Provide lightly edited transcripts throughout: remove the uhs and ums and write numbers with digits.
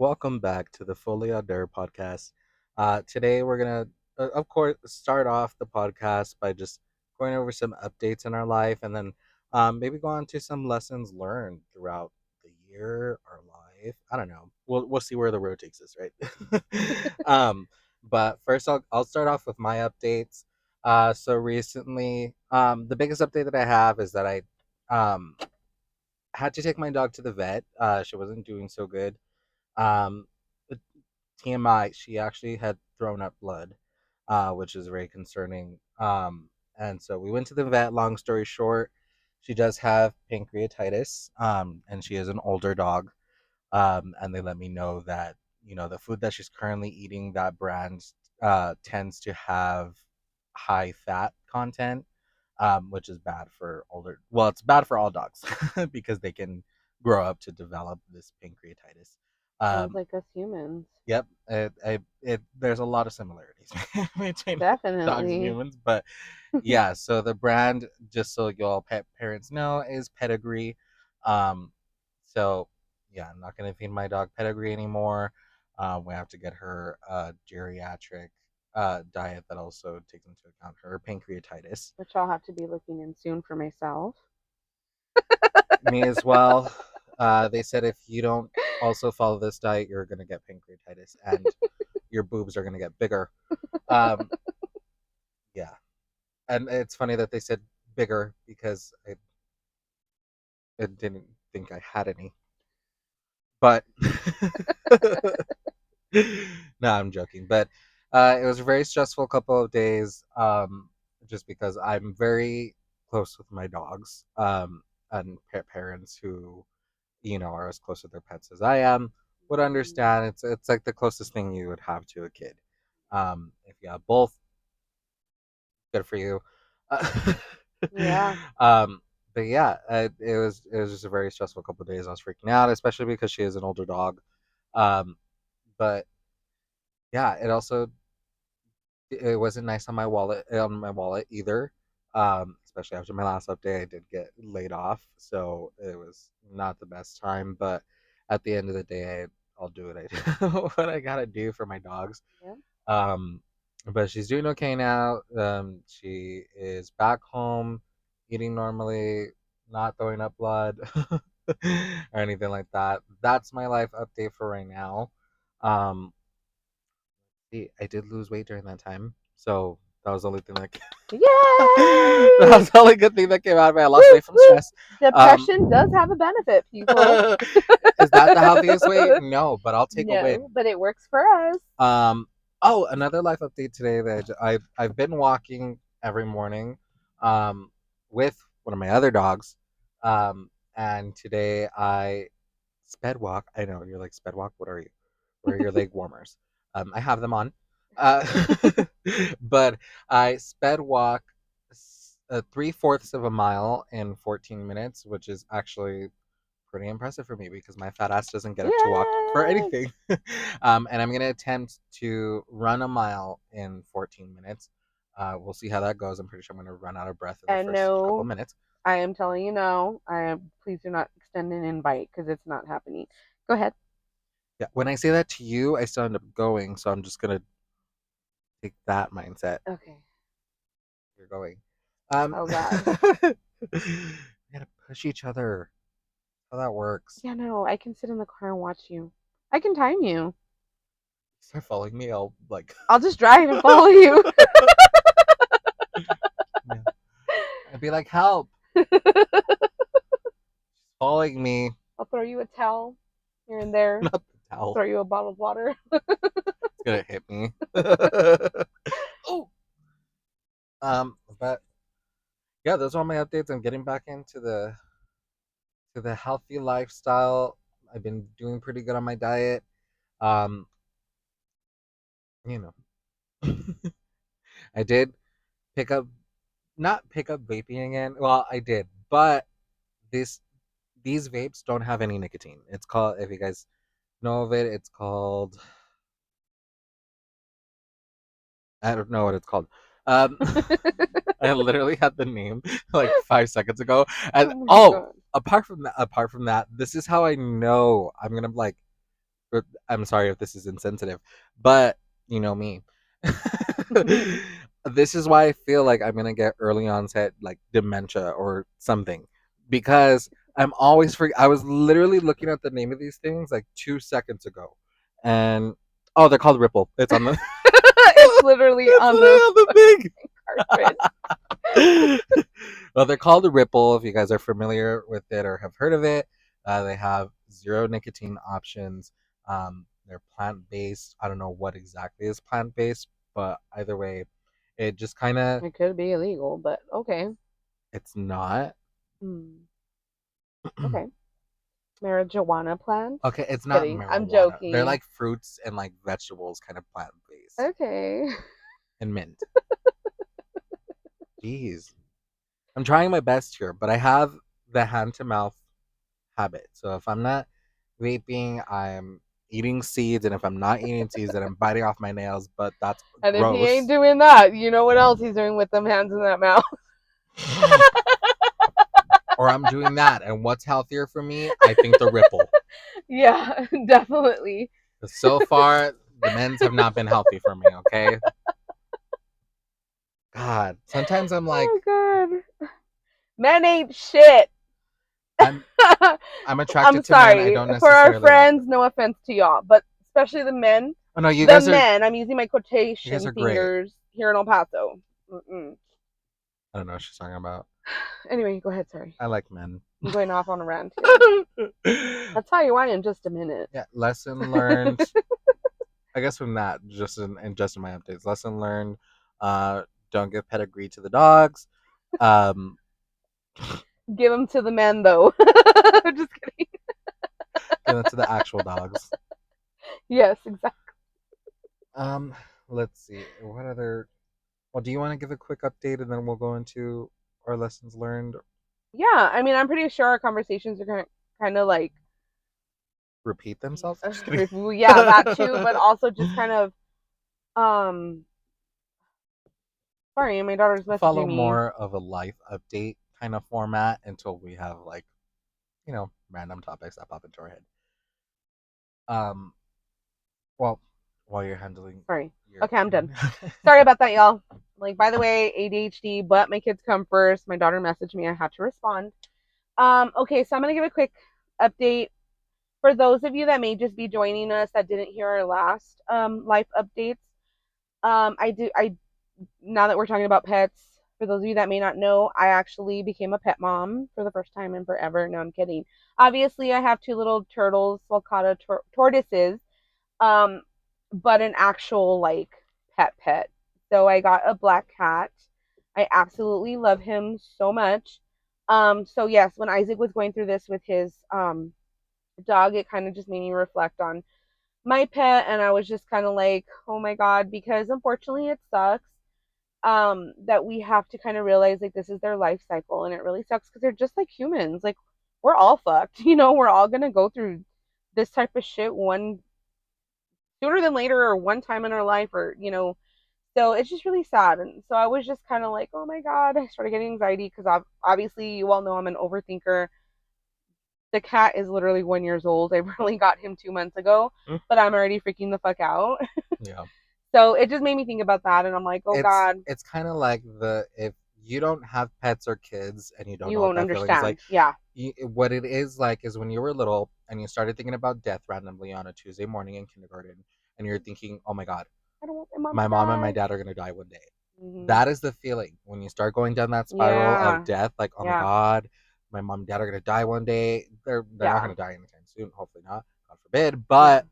Welcome back to the Fully Out There podcast. Today, we're going to, of course, start off the podcast by just going over some updates in our life and then maybe go on to some lessons learned throughout the year, our life. I don't know. We'll see where the road takes us, right? um, but first, I'll start off with my updates. So recently, the biggest update that I have is that I um, had to take my dog to the vet. She wasn't doing so good. Um, TMI, she actually had thrown up blood, which is very concerning. And so we went to the vet. Long story short, she does have pancreatitis, and she is an older dog. And they let me know that the food that she's currently eating, that brand tends to have high fat content, which is bad for older. Well, it's bad for all dogs because they can grow up to develop this pancreatitis. Sounds Um, like us humans. Yep, there's a lot of similarities between dogs and Definitely. humans, but yeah. So the brand, just so y'all pet parents know, is Pedigree. Um, so yeah, I'm not gonna feed my dog Pedigree anymore. We have to get her a geriatric diet that also takes into account her pancreatitis. Which I'll have to be looking in soon for myself. Me as well. They said if you don't also follow this diet, you're gonna get pancreatitis and your boobs are gonna get bigger. Um, yeah, and it's funny that they said bigger because I didn't think I had any. But no, I'm joking. But it was a very stressful couple of days, just because I'm very close with my dogs, and parents who are as close with their pets as I am would Mm. understand. It's like the closest thing you would have to a kid. If you have both, good for you. Uh, Yeah. um, but yeah, it was just a very stressful couple of days. I was freaking out, especially because she is an older dog. Um, but yeah, it wasn't nice on my wallet either. Especially after my last update, I did get laid off, so it was not the best time. But at the end of the day, I'll do what I what I gotta do for my dogs. Yeah. Um, but she's doing okay now. She is back home, eating normally, not throwing up blood or anything like that. That's my life update for right now. Um, I did lose weight during that time, so that was the only thing that that Yay! was the only good thing that came out of it. I lost Whoop, weight from whoop. stress. Um, Depression does have a benefit, people. is that the healthiest way? No, but I'll take a No, win. but it works for us. Um, oh, another life update today that I've been walking every morning, um, with one of my other dogs, and today I sped walk. I know you're like sped walk. What are you? Where are your leg warmers? I have them on, uh, but I sped walk 3/4 of a mile in 14 minutes, which is actually pretty impressive for me because my fat ass doesn't get up to walk for Yay! anything. And I'm gonna attempt to run a mile in 14 minutes. We'll see how that goes. I'm pretty sure I'm gonna run out of breath in the And first couple no, minutes. I am telling you no. I am. Please do not extend an invite because it's not happening. Go ahead. Yeah, when I say that to you, I still end up going, so I'm just gonna take that mindset. Okay. You're going. Oh God. We gotta push each other. How that works. Yeah, no, I can sit in the car and watch you. I can time you. Start following me. I'll like. I'll just drive and follow you. Yeah. I'd be like, help! Following me. I'll throw you a towel here and there. Not the towel. Throw you a bottle of water. It's gonna hit me. Oh. But yeah, those are all my updates. I'm getting back into the healthy lifestyle. I've been doing pretty good on my diet. Um, you know, I did pick up not pick up vaping again. Well, I did, but this these vapes don't have any nicotine. It's called, if you guys know of it, it's called, I don't know what it's called. Um, I literally had the name like 5 seconds ago, and Oh my oh, God. apart from that, this is how I know I'm gonna like I'm sorry if this is insensitive, but you know me. This is why I feel like I'm gonna get early onset like dementia or something because I was literally looking at the name of these things like 2 seconds ago, and oh, they're called Ripple. It's on the It's literally it's on literally the on the cartridge. big. Well, they're called a Ripple. If you guys are familiar with it or have heard of it, they have zero nicotine options. They're plant based. I don't know what exactly is plant based, but either way, it just kind of It could be illegal, but okay. it's not. Hmm. Okay. Marijuana plants? Okay, it's not Kidding. I'm marijuana. They're joking. like fruits and like vegetables, kind of plant based Okay. and mint. Jeez, I'm trying my best here, but I have the hand to mouth habit. So if I'm not vaping, I'm eating seeds, and if I'm not eating seeds, then I'm biting off my nails. But that's And if he ain't gross. doing that, you know what else he's doing with them hands in that mouth? Or I'm doing that, and what's healthier for me? I think the Ripple. Yeah, definitely. So far, the men's have not been healthy for me. Okay, God. Sometimes I'm like, Oh god. Men ain't shit. I'm I'm I'm attracted to men. I sorry. don't For our necessarily like friends, them. no offense to y'all, but especially the men. Oh no, The men, I'm using my you guys quotation are great. fingers here in El Paso. Mm-mm. I don't know what she's talking about. Anyway, go ahead, sorry. I like men. I'm going off on a rant here. I'll tell you why in just a minute. Yeah, lesson learned. I guess from that, just in my updates, lesson learned. Uh, don't give pedigree to the dogs. Um, Give them to the men, though. Just kidding. give them to the actual dogs. Yes, exactly. Um, let's see. What other? Well, do you want to give a quick update, and then we'll go into our lessons learned? Yeah, I mean, I'm pretty sure our conversations are kind of like, Repeat themselves. Just kidding. yeah, that too, but also just kind of, um, sorry, my daughter's Follow messaging me. more of a life update kind of format until we have like random topics that pop into our head. Um, well, while you're handling Sorry. your Okay, I'm done. Sorry about that, y'all. Like, by the way, ADHD, but my kids come first. My daughter messaged me. I had to respond. Okay, so I'm gonna give a quick update for those of you that may just be joining us that didn't hear our last life updates. I now that we're talking about pets, for those of you that may not know, I actually became a pet mom for the first time in forever. No, I'm kidding. Obviously, I have two little turtles, sulcata tortoises, um, but an actual like pet. So I got a black cat. I absolutely love him so much. So yes, when Isaac was going through this with his dog, it kind of just made me reflect on my pet, and I was just kind of like, oh my god, because unfortunately it sucks that we have to kind of realize like this is their life cycle, and it really sucks because they're just like humans. Like we're all fucked, we're all gonna go through this type of shit one sooner than later or one time in our life, or so it's just really sad. And so I was just kind of like, oh my god, I started getting anxiety because obviously you all know I'm an overthinker. The cat is literally 1 years old. I really got him 2 months ago, Mm, but I'm already freaking the fuck out. yeah. So it just made me think about that, and I'm like, oh god, It's kind of like the if you don't have pets or kids and you don't you know what won't that feeling is like, understand. Yeah. what it is like is when you were little and you started thinking about death randomly on a Tuesday morning in kindergarten, and you're thinking, oh my god, I don't want my mom my to mom and my die. dad are gonna die one day. Hmm. That is the feeling when you start going down that spiral of Yeah. death. Like, oh my Yeah. god, my mom and dad are gonna die one day. They're not Yeah. gonna die anytime soon. Hopefully not. God forbid. Yeah. But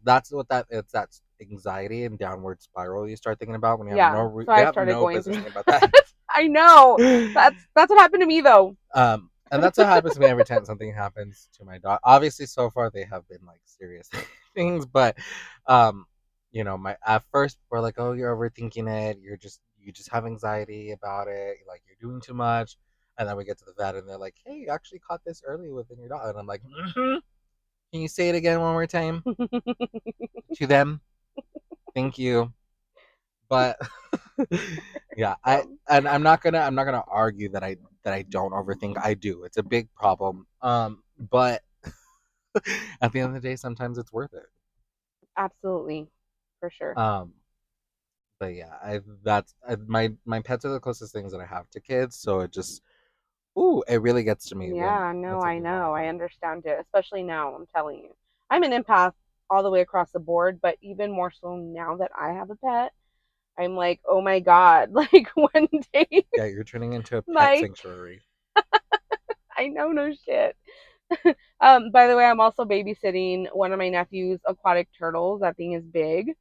that's what that it's that anxiety and downward spiral you start thinking about when Yeah. So you I have started no going business through thinking about that. that. I know. That's what happened to me though. And that's what happens to me every time something happens to my dog. Obviously, so far they have been like serious things, but um, my at first we're like, oh, you're overthinking it. You just have anxiety about it. Like you're doing too much. And then we get to the vet, and they're like, hey, you actually caught this early within your dog. And I'm like, can you say it again one more time to them? Thank you. But yeah, I'm not gonna argue that I don't overthink. I do. It's a big problem. But At the end of the day, sometimes it's worth it. Absolutely, for sure. Um, but yeah, my pets are the closest things that I have to kids, so it just ooh, it really gets to me Yeah, when no, I something's wrong know. with I them. understand it, especially now, I'm telling you. I'm an empath all the way across the board, but even more so now that I have a pet, I'm like, oh my God, like one day Yeah, you're turning into a pet my sanctuary. I know no shit. By the way, I'm also babysitting one of my nephew's aquatic turtles. That thing is big.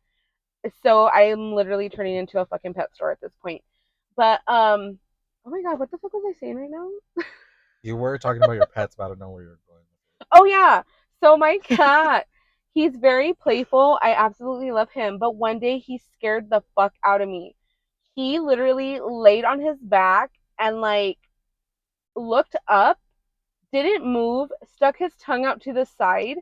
So I am literally turning into a fucking pet store at this point. But oh my God, what the fuck was I saying right now? You were talking about your pets, but I don't know where you're going Oh yeah. So my cat, he's very playful. I absolutely love him. But one day he scared the fuck out of me. He literally laid on his back and like looked up, didn't move, stuck his tongue out to the side,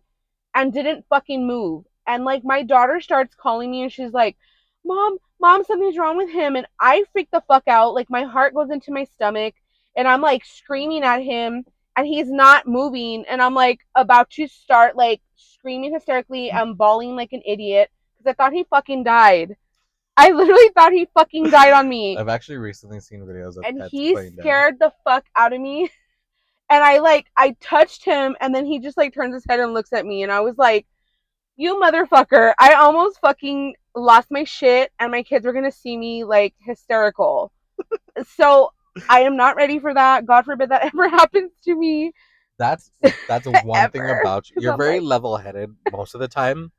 and didn't fucking move. And like my daughter starts calling me and she's like, Mom, something's wrong with him. And I freak the fuck out. Like my heart goes into my stomach and I'm like screaming at him and he's not moving. And I'm like about to start like screaming hysterically and bawling like an idiot because I thought he fucking died. I literally thought he fucking died on with. me. I've actually recently seen videos of And pets he playing dead. scared the fuck out of me. And I touched him and then he just like turns his head and looks at me and I was like, you motherfucker. I almost fucking lost my shit and my kids were gonna see me like hysterical. So I am not ready for that. God forbid that ever happens to me. That's one thing Ever. about you. Because You're I'm very like, level-headed most of the time,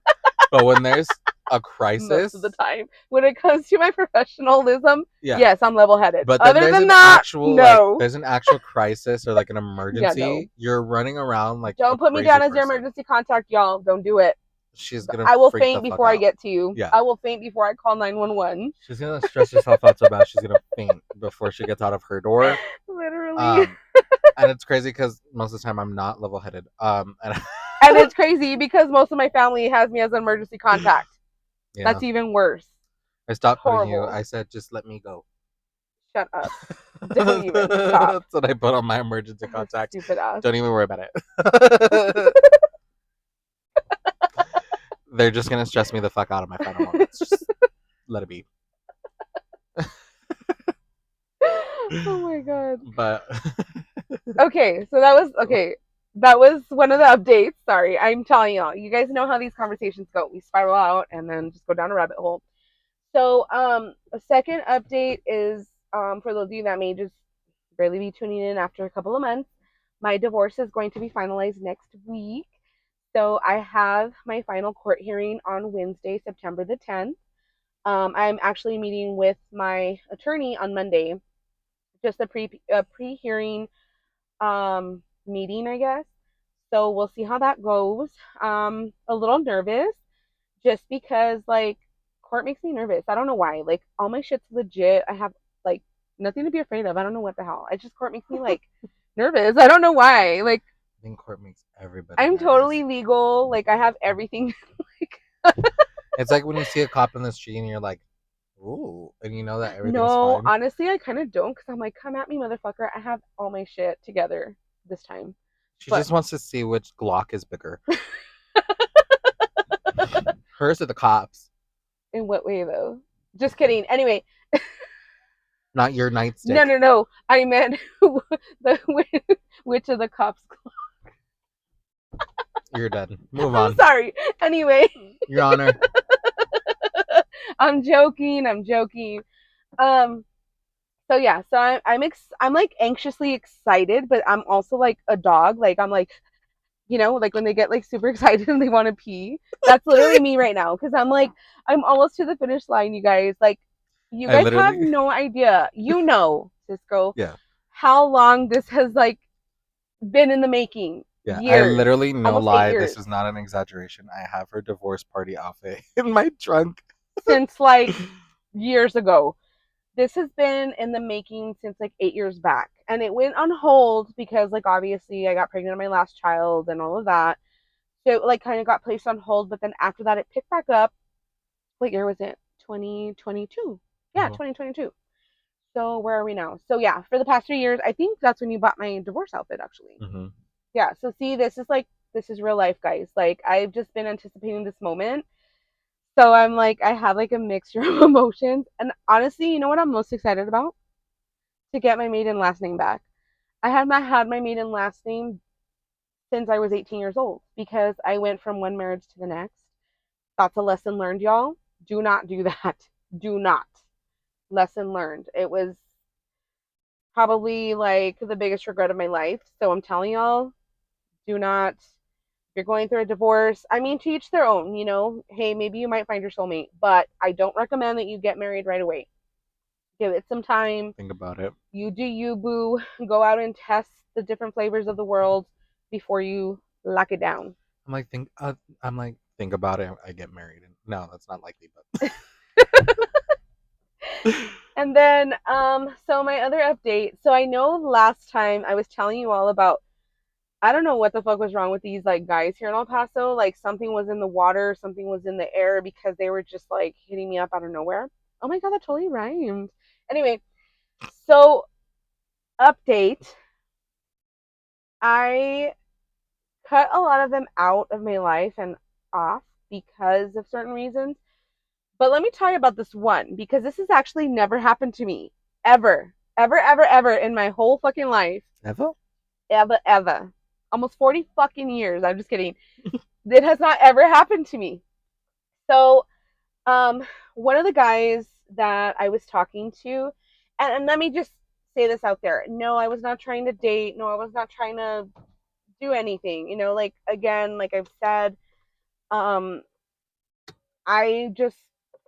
but when there's a most of the crisis, time. When it comes to my professionalism, yeah. yes, I'm level headed. But then Other there's than an that, actual no. there's an actual crisis or like an Yeah, no. emergency. You're running around like a Don't put me crazy down as your person. emergency contact, y'all. Don't do it. She's gonna I will freak the faint fuck before I out. get to you. Yeah. I will faint before I call 911. She's gonna stress herself out so bad she's gonna faint before she gets out of her door. Literally. Um, and it's crazy because most of the time I'm not level headed. And And it's crazy because most of my family has me as an emergency contact. yeah, That's even worse. I stopped putting you. Horrible. I said just let me go. Shut up. Don't even stop. That's what I put on my emergency contacts. Stupid ass. Don't even worry about it. They're just gonna stress me the fuck out of my final moments. Just let it be. Oh my God. But Okay, so that was okay. That was one of the updates. Sorry, I'm telling y'all. You guys know how these conversations go. We spiral out and then just go down a rabbit hole. So, a second update is for those of you that may just barely be tuning in after a couple of months. My divorce is going to be finalized next week. So I have my final court hearing on Wednesday, September the 10th. I'm actually meeting with my attorney on Monday, just a pre hearing meeting, I guess. So we'll see how that goes. A little nervous, just because like court makes me nervous. I don't know why. Like all my shit's legit. I have like nothing to be afraid of. I don't know what the hell. I just court makes me like nervous. I don't know why. Like I think court makes everybody I'm nervous. totally legal. Like I have everything. It's like when you see a cop in the street and you're like, ooh, and you know that everything's No, fine. honestly, I kind of don't because I'm like, come at me, motherfucker. I have all my shit together this time. She But just wants to see which Glock is bigger. Hers or the cops, in what way though? Just kidding. Anyway, not your no, nightstick. no, no. I meant the which of the cops. You're dead. Move I'm on. sorry. Anyway, Your Honor. I'm joking. I'm joking. Um. So yeah. So I'm like anxiously excited, but I'm also like a dog. Like I'm like like when they get like super excited and they want to pee. That's literally me right now because I'm like I'm almost to the finish line, you guys. Like you I guys have literally, no idea. Cisco, yeah, how long this has like been in the making. yeah. I Years, literally, no almost eight lie, this years is not an exaggeration. I have her divorce party outfit in my trunk. since like years ago. This has been in the making since like 8 years back, and it went on hold because like obviously I got pregnant on my last child and all of that. So it like kind of got placed on hold, but then after that it picked back up. What year was it? 2022. Yeah, Mhm. 2022. So where are we now? So yeah, for the past 3 years, I think that's when you bought my divorce outfit actually. Mhm. Yeah, so see, this is like this is real life, guys. Like, I've just been anticipating this moment. So I'm like, I had like a mixture of emotions. And honestly, you know what I'm most excited about? To get my maiden last name back. I had not had my maiden last name since I was 18 years old because I went from one marriage to the next. That's a lesson learned, y'all. Do not do that. Do not. Lesson learned. It was probably like the biggest regret of my life. So I'm telling y'all, do not. If you're going through a divorce, I mean, to each their own, you know. Hey, maybe you might find your soulmate, but I don't recommend that you get married right away. Give it some time. Think about it. You do you, boo. Go out and test the different flavors of the world before you lock it down. I'm like think about it. I get married, and no, that's not likely. But And then, so my other update. So I know last time I was telling you all about, I don't know what the fuck was wrong with these like guys here in El Paso. Like something was in the water, something was in the air because they were just like hitting me up out of nowhere. Oh my god, that totally rhymed. Anyway, so update. I cut a lot of them out of my life and off because of certain reasons. But let me tell you about this one because this has actually never happened to me ever, ever, ever, ever in my whole fucking life. Ever? Ever, ever. Almost 40 fucking years. I'm just kidding. It has not ever happened to me. So, um, one of the guys that I was talking to, and let me just say this out there. No, I was not trying to date. No, I was not trying to do anything. You know, like again, like I've said, um, I just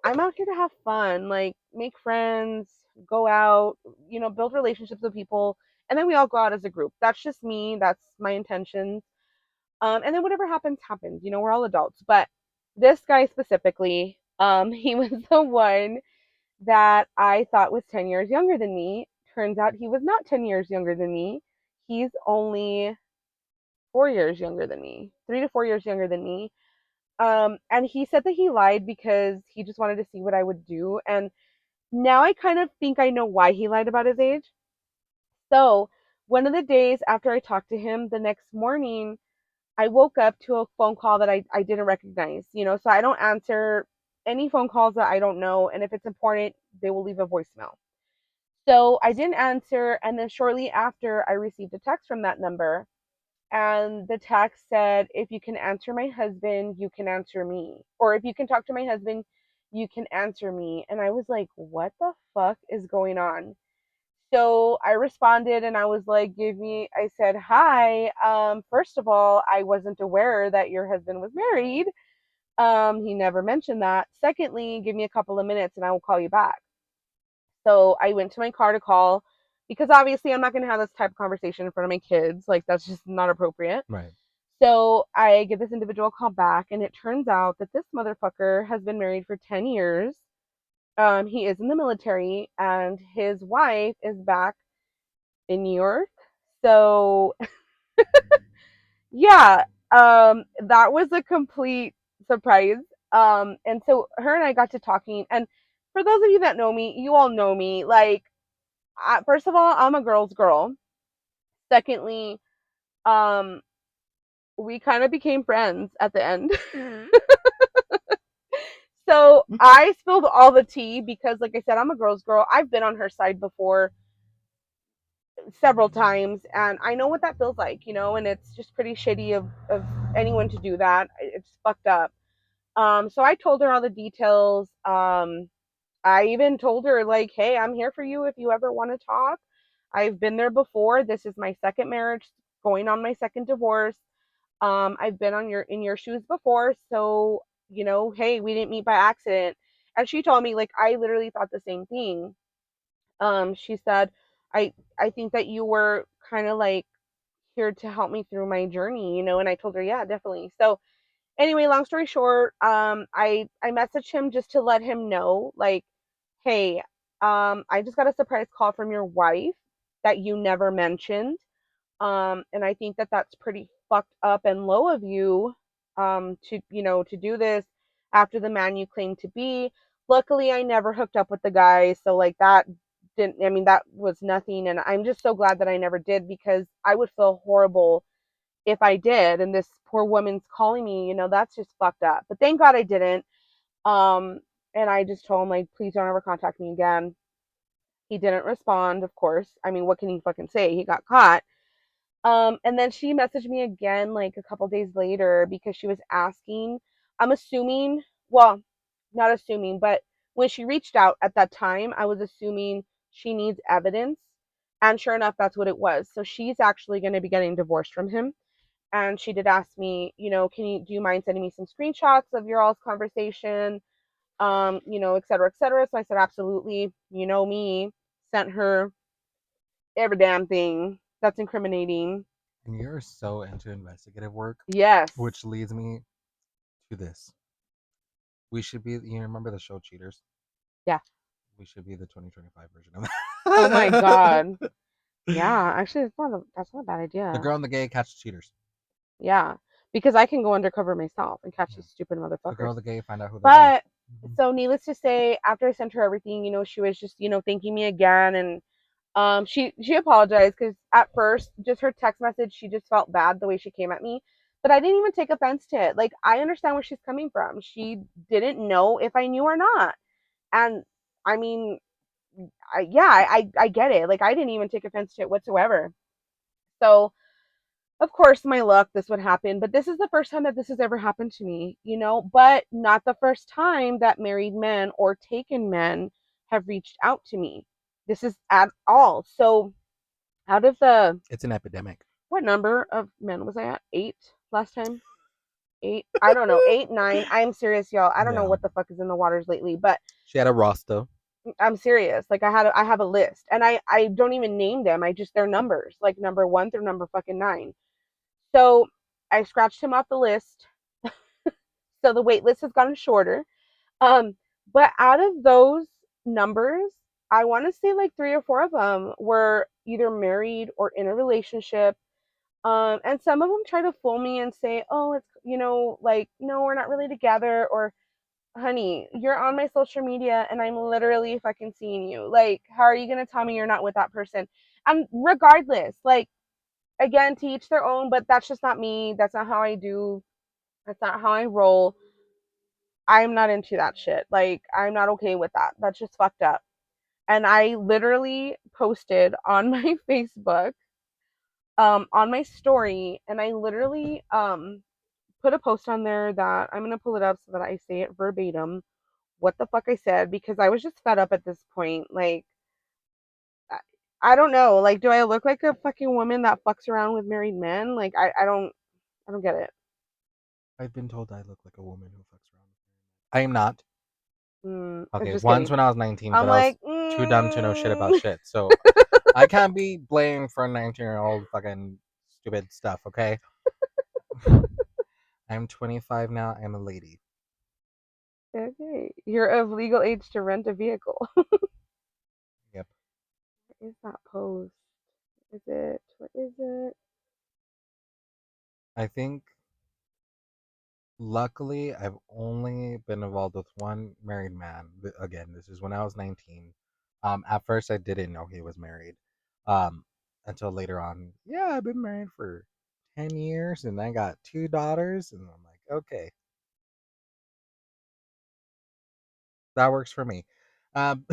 I'm out here to have fun, like make friends, go out, you know, build relationships with people, and then we all go out as a group. That's just me. That's my intentions. And then whatever happens, happens. You know, we're all adults. But this guy specifically, he was the one that I thought was 10 years younger than me. Turns out he was not 10 years younger than me. He's only 4 years younger than me, 3 to 4 years younger than me. And he said that he lied because he just wanted to see what I would do. And now I kind of think I know why he lied about his age. So, one of the days after I talked to him, the next morning, I woke up to a phone call that I didn't recognize, you know, so I don't answer any phone calls that I don't know. And if it's important, they will leave a voicemail. So I didn't answer. And then shortly after, I received a text from that number. And the text said, if you can answer my husband, you can answer me. Or if you can talk to my husband, you can answer me. And I was like, what the fuck is going on? So I responded and I was like, I said, hi. First of all, I wasn't aware that your husband was married. He never mentioned that. Secondly, give me a couple of minutes and I will call you back. So I went to my car to call because obviously I'm not going to have this type of conversation in front of my kids. Like, that's just not appropriate. Right. So I give this individual a call back, and it turns out that this motherfucker has been married for 10 years. He is in the military, and his wife is back in New York. So yeah, that was a complete surprise. And so her and I got to talking, and for those of you that know me, you all know me. Like, first of all, I'm a girl's girl. Secondly, um, we kind of became friends at the end. So I spilled all the tea because, like I said, I'm a girl's girl. I've been on her side before several times, and I know what that feels like, you know, and it's just pretty shitty of anyone to do that. It's fucked up. So I told her all the details. I even told her, like, hey, I'm here for you if you ever want to talk. I've been there before. This is my second marriage, going on my second divorce. I've been on your in your shoes before, so you know, hey, we didn't meet by accident. And she told me, like, I literally thought the same thing. She said, I think that you were kind of like here to help me through my journey, you know, and I told her, yeah, definitely. So anyway, long story short, I messaged him just to let him know, like, hey, I just got a surprise call from your wife that you never mentioned. And I think that that's pretty fucked up and low of you, to, you know, to do this after the man you claim to be. Luckily, I never hooked up with the guy, so like that didn't. I mean, that was nothing, and I'm just so glad that I never did because I would feel horrible if I did, and this poor woman's calling me, that's just fucked up. But thank God I didn't. Um, and I just told him, like, please don't ever contact me again. He didn't respond, of course. I mean, what can he fucking say? He got caught. And then she messaged me again like a couple days later because she was asking. I'm assuming, well, not assuming, but when she reached out at that time, I was assuming she needs evidence. And sure enough, that's what it was. So she's actually going to be getting divorced from him. And she did ask me, do you mind sending me some screenshots of your all's conversation? Et cetera, et cetera. So I said, absolutely. You know me. Sent her every damn thing that's incriminating. And you're so into investigative work, Yes. which leads me to this. We should be, you remember the show Cheaters? Yeah. We should be the 2025 version of Oh my god. that. Yeah, actually, that's not a bad The idea. girl and the gay catch cheaters. Yeah, because I can go undercover myself and catch Yeah. these stupid The girl motherfuckers. and the gay find out who they're gay. But so needless to say, after I sent her everything, she was just thanking me again, and she apologized because at first, just her text message, she just felt bad the way she came at me. But I didn't even take offense to it. Like, I understand where she's coming from. She didn't know if I knew or not. And I mean, I get it. Like, I didn't even take offense to it whatsoever. So, of course, my luck, this would happen. But this is the first time that this has ever happened to me, but not the first time that married men or taken men have reached out to me. This is at all. So, out of the, It's an epidemic. what number of men was I at? 8 last time? 8? I don't know. 8, 9. I'm serious, y'all. I don't know Yeah. what the fuck is in the waters lately, but She had a roster. I'm serious. Like, I have a list, and I don't even name them. I just their numbers, like number 1 through number fucking 9. So I scratched him off the list. So the wait list has gotten shorter. Um, but out of those numbers, I want to say like 3 or 4 of them were either married or in a relationship. And some of them try to fool me and say, oh, it's, like, no, we're not really together. Or, honey, you're on my social media and I'm literally fucking seeing you. Like, how are you going to tell me you're not with that person? And regardless, like, again, to each their own, but that's just not me. That's not how I do. That's not how I roll. I'm not into that shit. Like, I'm not okay with that. That's just fucked up. And I literally posted on my Facebook, on my story, and I literally put a post on there that I'm gonna pull it up so that I say it verbatim what the fuck I said because I was just fed up at this point. Like, I don't know. Like, do I look like a fucking woman that fucks around with married men? Like, I don't get it. I've been told I look like a woman who fucks around. I am not. I'm Okay, just once kidding. when I was 19, I'm but I was like, too dumb to know shit about shit. So I can't be blamed for 19-year-old fucking stupid stuff, okay? I'm 25 now. I'm a lady. okay, you're of legal age to rent a vehicle. Yep. What is that post? Is it? What is it? I think luckily I've only been involved with one married man. Again, this is when I was 19. At first I didn't know he was married. Um, until later on. Yeah, I've been married for 10 years and I got 2 daughters and I'm like, okay, that works for me. Um,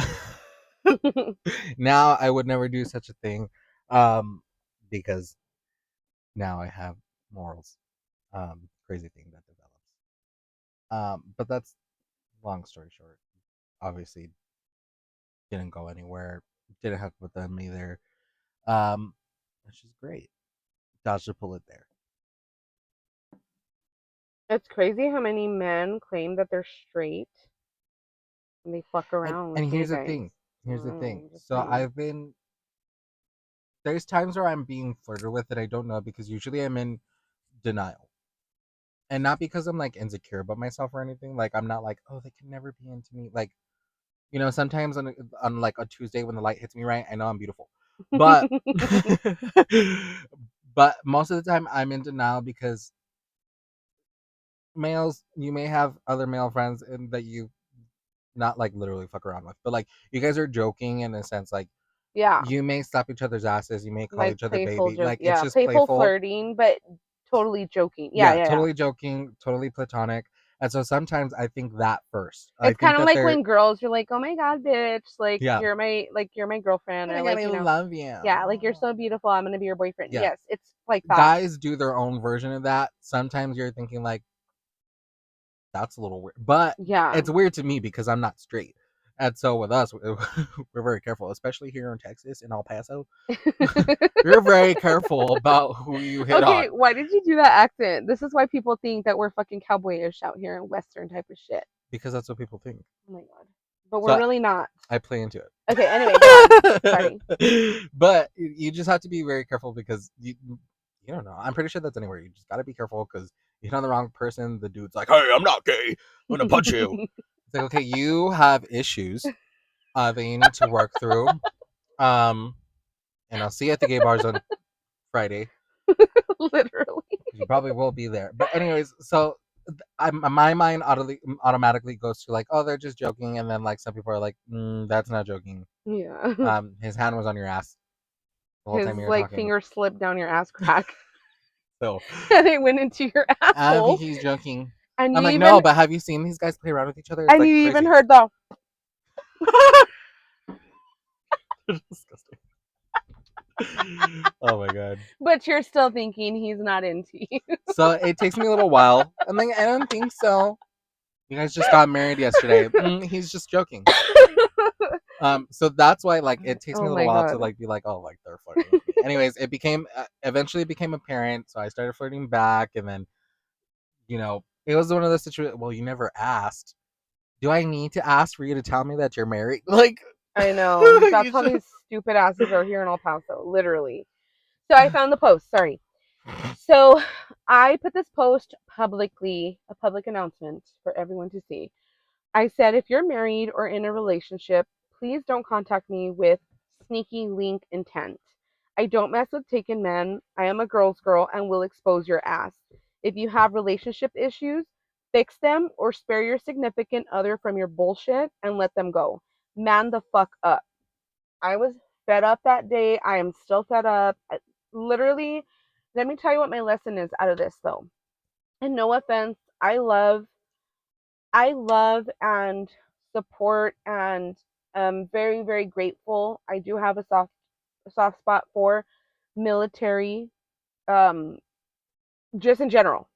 now I would never do such a thing. Um, because now I have morals. Crazy thing that develops. But that's long story short. Obviously, didn't go anywhere. Didn't hook with them either. Um, which is great. Dodged a bullet there. It's crazy how many men claim that they're straight and they fuck And around with and gay here's the guys. thing. Here's the thing. Just So saying. I've been there's times where I'm being flirted with that I don't know because usually I'm in denial. And not because I'm like insecure about myself or anything. Like I'm not like, oh, they can never be into me. Like, sometimes on like a Tuesday when the light hits me right, I know I'm beautiful. But but most of the time I'm in denial because males, you may have other male friends and that you not like literally fuck around with, but like you guys are joking in a sense, like Yeah, you may slap each other's asses, you may call like each other playful baby, joke. like it's Yeah, just playful playful. flirting, but totally joking. Yeah, Yeah, yeah, yeah. totally joking, totally platonic. And so sometimes I think that first. I It's think kind of that like they're when girls are like, "Oh my god, bitch, like yeah. you're my girlfriend," Oh or my god, like I love you. yeah, like you're so beautiful, I'm gonna be your boyfriend. Yeah. Yes, it's like that. Guys do their own version of that. Sometimes you're thinking like that's a little weird. But Yeah. it's weird to me because I'm not straight. And so with us, we're very careful, especially here in Texas, in El Paso. We're very careful about who you hit Okay, on why did you do that accent? This is why people think that we're fucking cowboyish out here in Western type of shit. because that's what people think. Oh my god. But we're So really not. I play into Okay, anyway, go on. it. Sorry. But you just have to be very careful because you don't know. I'm pretty sure that's anywhere. You just got to be careful because you hit on the wrong person. The dude's like, "Hey, I'm not gay. I'm gonna punch you." It's like, okay, you have issues that you need to work through. Um, and I'll see you at the gay bars on Friday Literally. because you probably will be there. But anyways, so my mind automatically goes to like, oh, they're just joking, and then like some people are like, that's not joking. Yeah. His hand was on your ass the whole His time you were like talking. finger slipped down your ass crack So and it went into your I think asshole. he's joking. And I'm you like, even no, but have you seen these guys play around with each other? It's and like you even crazy. heard the Disgusting. Oh my god. but you're still thinking he's not into you. So it takes me a little while. I'm like, I don't think so. You guys just got married yesterday. He's just joking. So that's why like it takes me Oh a little my while to god. like be like, oh, like they're flirting with me. Anyways, it became eventually became apparent. So I started flirting back, and then it was one of those situations. Well, you never asked. Do I need to ask for you to tell me that you're married? Like, I know. That's you how just. these stupid asses are here in El Paso, literally. So I found the post, sorry. So I put this post publicly, a public announcement for everyone to see. I said, if you're married or in a relationship, please don't contact me with sneaky link intent. I don't mess with taken men. I am a girl's girl and will expose your ass. If you have relationship issues, fix them or spare your significant other from your bullshit and let them go. Man the fuck up. I was fed up that day. I am still fed up. Literally, let me tell you what my lesson is out of this though. And no offense, I love and support and am very, very grateful. I do have a soft spot for military, um, just in general,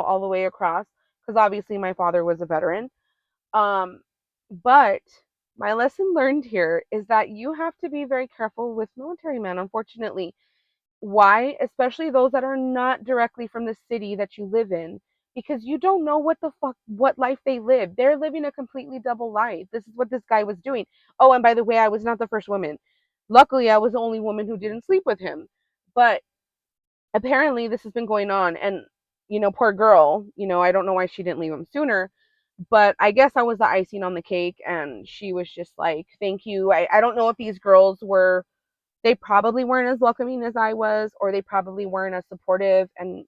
all the way across. Because obviously my father was a veteran. Um, but my lesson learned here is that you have to be very careful with military men, unfortunately. Why? Especially those that are not directly from the city that you live in, because you don't know what life they live. They're living a completely double life. This is what this guy was doing. Oh, and by the way, I was not the first woman. Luckily, I was the only woman who didn't sleep with him. But apparently this has been going on, and poor girl, I don't know why she didn't leave him sooner, but I guess I was the icing on the cake, and she was just like, thank you. I don't know if these girls were, they probably weren't as welcoming as I was, or they probably weren't as supportive and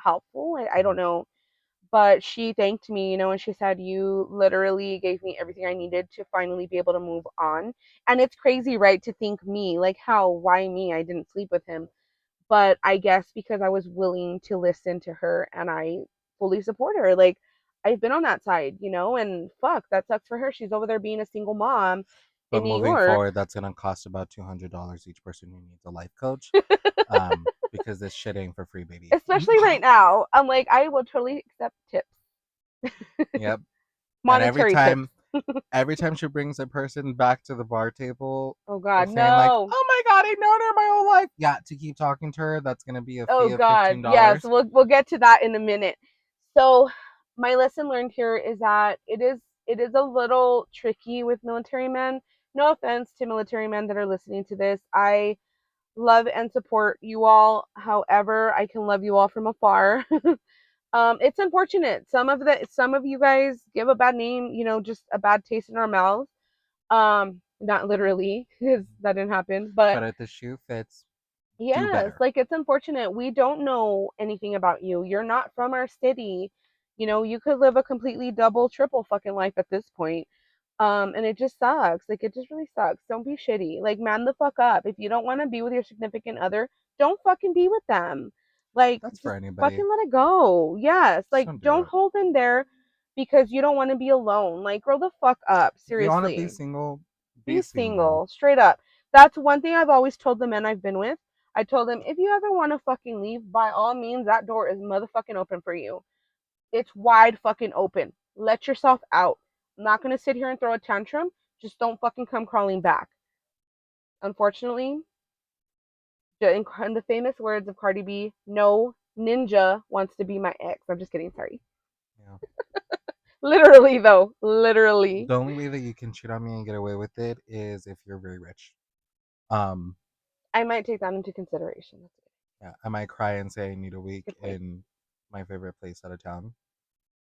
helpful. I don't know, but she thanked me, and she said, you literally gave me everything I needed to finally be able to move on. And it's crazy, right, to think me, like, how, why me, I didn't sleep with him. But I guess because I was willing to listen to her and I fully support her. Like, I've been on that side, and fuck, that sucks for her. She's over there being a single mom But in New moving York. forward, that's gonna cost about $200 each person who needs a life coach. Because this shit ain't for free, baby. Especially right now. I'm like, I will totally accept tips, Yep. And monetary tips. every time she brings a person back to the bar table, Oh God, saying like, no. "Oh my god, I've known her my whole life," yeah, to keep talking to her, that's gonna be a Oh fee of God, yes. $15. We'll get to that in a minute. So my lesson learned here is that it is a little tricky with military men. No offense to military men that are listening to this. I love and support you all. However, I can love you all from afar. It's unfortunate. Some of you guys give a bad name, just a bad taste in our mouths. Not literally, because that didn't happen, but But if the shoe fits, do yes, better. like, it's unfortunate. We don't know anything about you. You're not from our city. You could live a completely double, triple fucking life at this point. And it just sucks. Like, it just really sucks. Don't be shitty. Like, man the fuck up. If you don't want to be with your significant other, don't fucking be with them. Like, That's for just anybody. fucking let it go. Yes. Just Like, don't do don't it. hold in there because you don't want to be alone. Like, grow the fuck up. If you want to be Seriously. single, be Be single. single. Straight up. That's one thing I've always told the men I've been with. I told them, if you ever want to fucking leave, by all means, that door is motherfucking open for you. It's wide fucking open. Let yourself out. I'm not going to sit here and throw a tantrum. Just don't fucking come crawling back. Unfortunately, in the famous words of Cardi B, no ninja wants to be my ex. I'm just kidding. Sorry. Yeah. Literally, though. Literally. The only way that you can cheat on me and get away with it is if you're very rich. Um, I might take that into consideration. That's yeah, I might cry and say I need a week good point. in my favorite place out of town.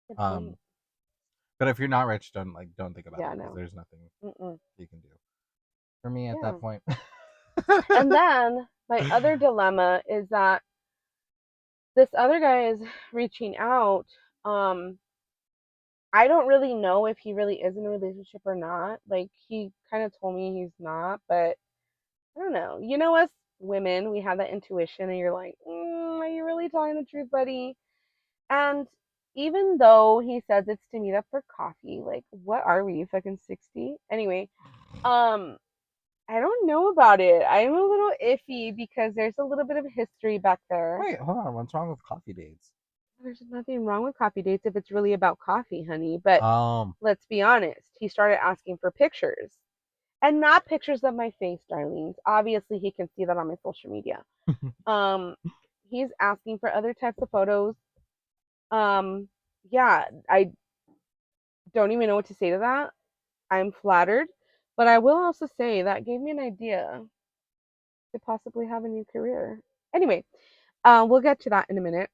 Good point. Um, but if you're not rich, don't think about Yeah, it because no. there's nothing Mm-mm. you can do for me at Yeah. that point. And then my other dilemma is that this other guy is reaching out. Um, I don't really know if he really is in a relationship or not. Like, he kind of told me he's not, but I don't know. You know, us women, we have that intuition, and you're like, are you really telling the truth, buddy? And even though he says it's to meet up for coffee, like, what are we, fucking 60? Anyway, um, I don't know about it. I'm a little iffy because there's a little bit of history back there. Wait, hold on. What's wrong with coffee dates? There's nothing wrong with coffee dates if it's really about coffee, honey. But Um, let's be honest, he started asking for pictures. And not pictures of my face, darlings. Obviously, he can see that on my social media. Um, he's asking for other types of photos. Um, yeah, I don't even know what to say to that. I'm flattered, but I will also say that gave me an idea to possibly have a new career. Anyway, we'll get to that in a minute.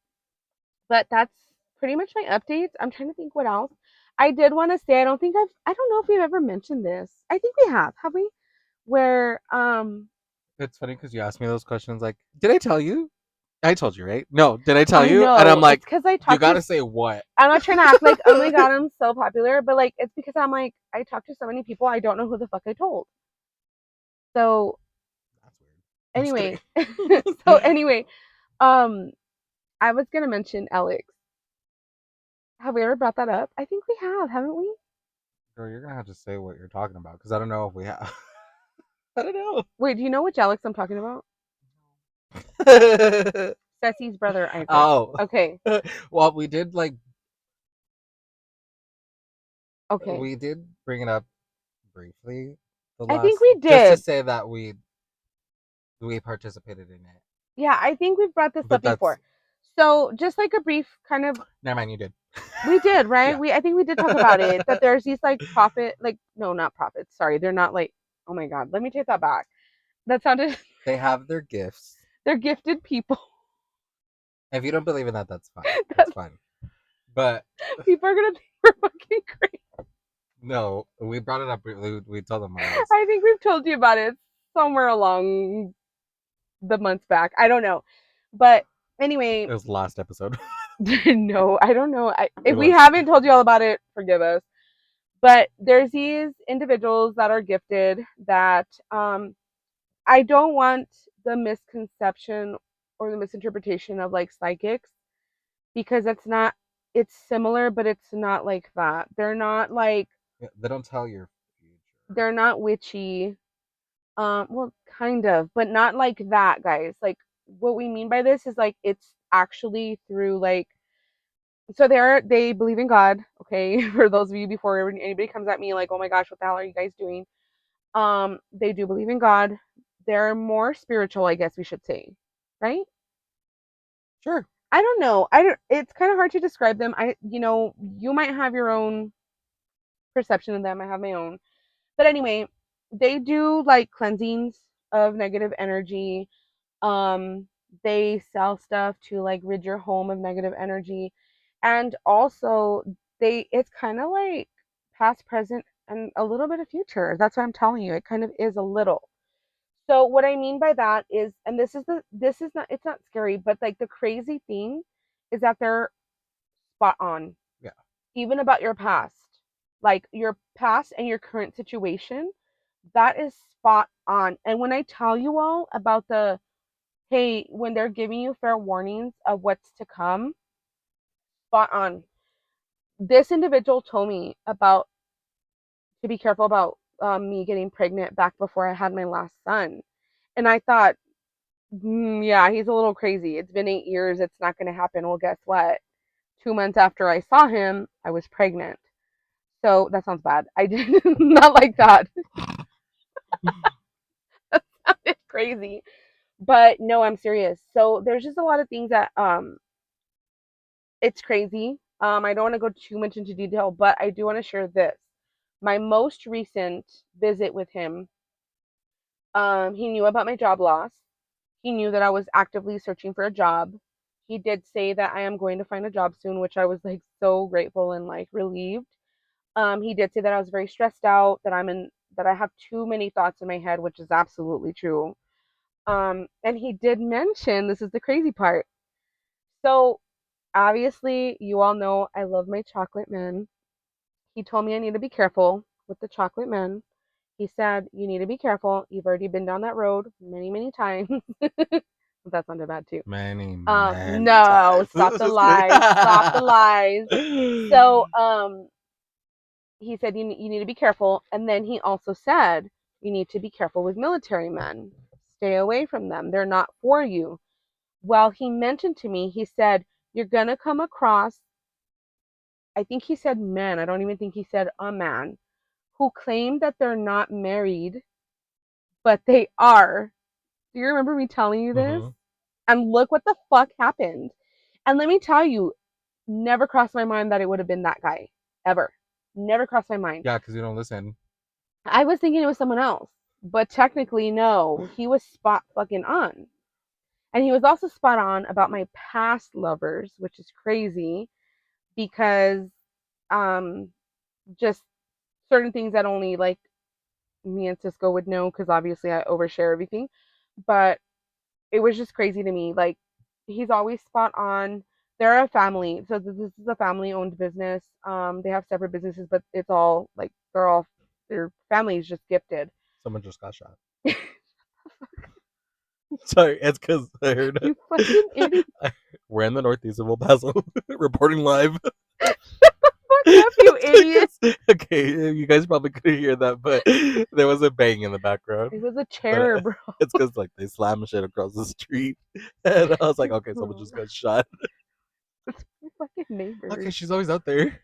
But that's pretty much my updates. I'm trying to think what else. I did want to say I don't know if we've ever mentioned this. I think we have we? Where it's funny because you asked me those questions. Like, did I tell you? I told you, right? No, did I tell I you? And I'm know it's like, because I you talked to. gotta say what? I'm not trying to act like, oh my god, I'm so popular, but like it's because I'm like I talked to so many people I don't know who the fuck I told. So That's weird. I'm just anyway, so kidding. anyway, um, I was gonna mention Alex. Have we ever brought that up? I think we have, haven't we? Girl, you're gonna have to say what you're talking about because I don't know if we have. I don't Wait, do you know which Alex I'm talking about? know. Ceci's brother Isaac. Oh, Okay, well, we did like okay. we did bring it up briefly the I think last, we just to did. say that we participated in it, Yeah, I think we've brought this up but that's before. So just like a brief kind of never mind. You did. we did, right? Yeah. We I think we did talk about it. That there's these like profit like no, not profits. Sorry, they're not like oh my god, let me take that back. That sounded They have their gifts. they're gifted people. If you don't believe in that, that's fine. That's That fine. But people are gonna think we're fucking crazy. no, we brought it up briefly. We told them what it was. I think we've told you about it somewhere along the months back. I don't know. But It anyway, was the last episode. no, I don't know. It If we was. haven't told you all about it, forgive us. But there's these individuals that are gifted that I don't want the misconception or the misinterpretation of like psychics because it's similar, but it's not like that. They're not like, Yeah, they don't tell your future. they're not witchy. Well, kind of, but not like that, guys. Like, what we mean by this is like, it's actually through like, so they believe in God, okay? For those of you before anybody comes at me like, oh my gosh, what the hell are you guys doing? They do believe in God. They're more spiritual, I guess we should say, right? Sure. I don't know. I don't. It's kind of hard to describe them. You might have your own perception of them. I have my own. But anyway, they do like cleansings of negative energy. Um, they sell stuff to like rid your home of negative energy, and also it's kind of like past, present, and a little bit of future. That's what I'm telling you. It kind of is a little. So what I mean by that is, and this is not it's not scary, but like the crazy thing is that they're spot on, Yeah. even about your past, like your past and your current situation. That is spot on. And when I tell you all about the hey, when they're giving you fair warnings of what's to come, spot on. This individual told me about to be careful about me getting pregnant back before I had my last son. And I thought, yeah, he's a little crazy. It's been 8 years. It's not going to happen. Well, guess what? 2 months after I saw him, I was pregnant. So that sounds bad. I did not like that. That sounded crazy. But no, I'm serious. So there's just a lot of things that it's crazy. I don't want to go too much into detail, but I do want to share this. My most recent visit with him, he knew about my job loss. He knew that I was actively searching for a job. He did say that I am going to find a job soon, which I was like so grateful and like relieved. He did say that I was very stressed out, that I have too many thoughts in my head, which is absolutely true. And he did mention, this is the crazy part. So obviously, you all know I love my chocolate men. He told me I need to be careful with the chocolate men. He said, you need to be careful. You've already been down that road many, many times. That sounded bad too. Many No, times. stop the Just kidding. lies. Stop the lies. So, he said you need to be careful. And then he also said, you need to be careful with military men. Stay away from them. They're not for you. Well, he mentioned to me, he said, you're going to come across, I think he said men, I don't even think he said a man, who claim that they're not married, but they are. Do you remember me telling you this? Hmm. And look what the fuck happened. And let me tell you, never crossed my mind that it would have been that guy. Ever. Never crossed my mind. Yeah, because you don't listen. I was thinking it was someone else. But technically, no. He was spot fucking on. And he was also spot on about my past lovers, which is crazy because um just certain things that only like me and Cisco would know because obviously I overshare everything. But it was just crazy to me. Like he's always spot on. They're a family, so this is a family-owned business. They have separate businesses, but it's all like their family is just gifted. Someone just got shot. Sorry, it's because I heard You fucking idiot! we're in the northeast of El Paso, reporting live. Fuck up, you idiot! Okay, you guys probably couldn't hear that, but there was a bang in the background. It was a But chair, bro. it's because like they slammed shit across the street, and I was like, okay, someone just got shot. It's my fucking Okay, neighbors. she's always out there.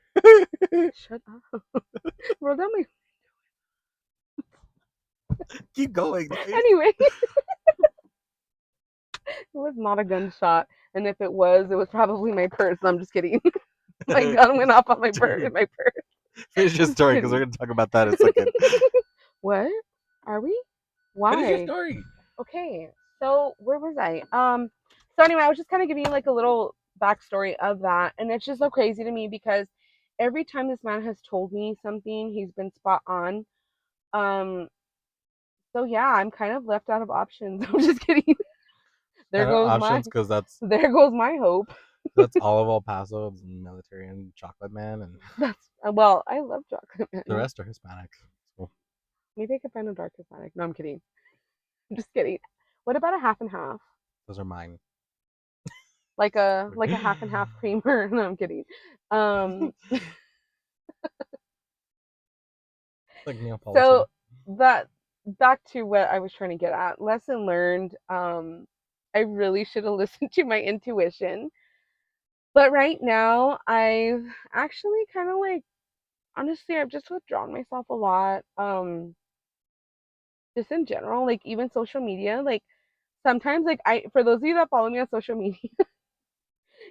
Shut up. Roll down my. Keep going. Nice. Anyway, it was not a gunshot, and if it was probably my purse. I'm just kidding. My gun went off on my Dude, my purse. finish your Just story because we're kidding. gonna talk about that in a second. What? Are we? Finish your Why? story. Okay. So where was I? So anyway, I was just kind of giving you like a little backstory of that, and it's just so crazy to me because every time this man has told me something, he's been spot on. Um. So yeah, I'm kind of left out of options. I'm just kidding. There Kind of goes my options because there goes my hope. that's all of El Paso, it's military and chocolate man, and That's well, I love chocolate the man. rest are Hispanic. So Maybe I could find a dark Hispanic. No, I'm kidding. I'm just kidding. What about a half and half? those are mine. Like a half and half creamer. No, I'm kidding. Um, Like Neapolitan. so that back to what I was trying to get at. Lesson learned. I really should have listened to my intuition. But right now, I've actually kind of like honestly, I've just withdrawn myself a lot. Just in general, like even social media, like sometimes like I for those of you that follow me on social media,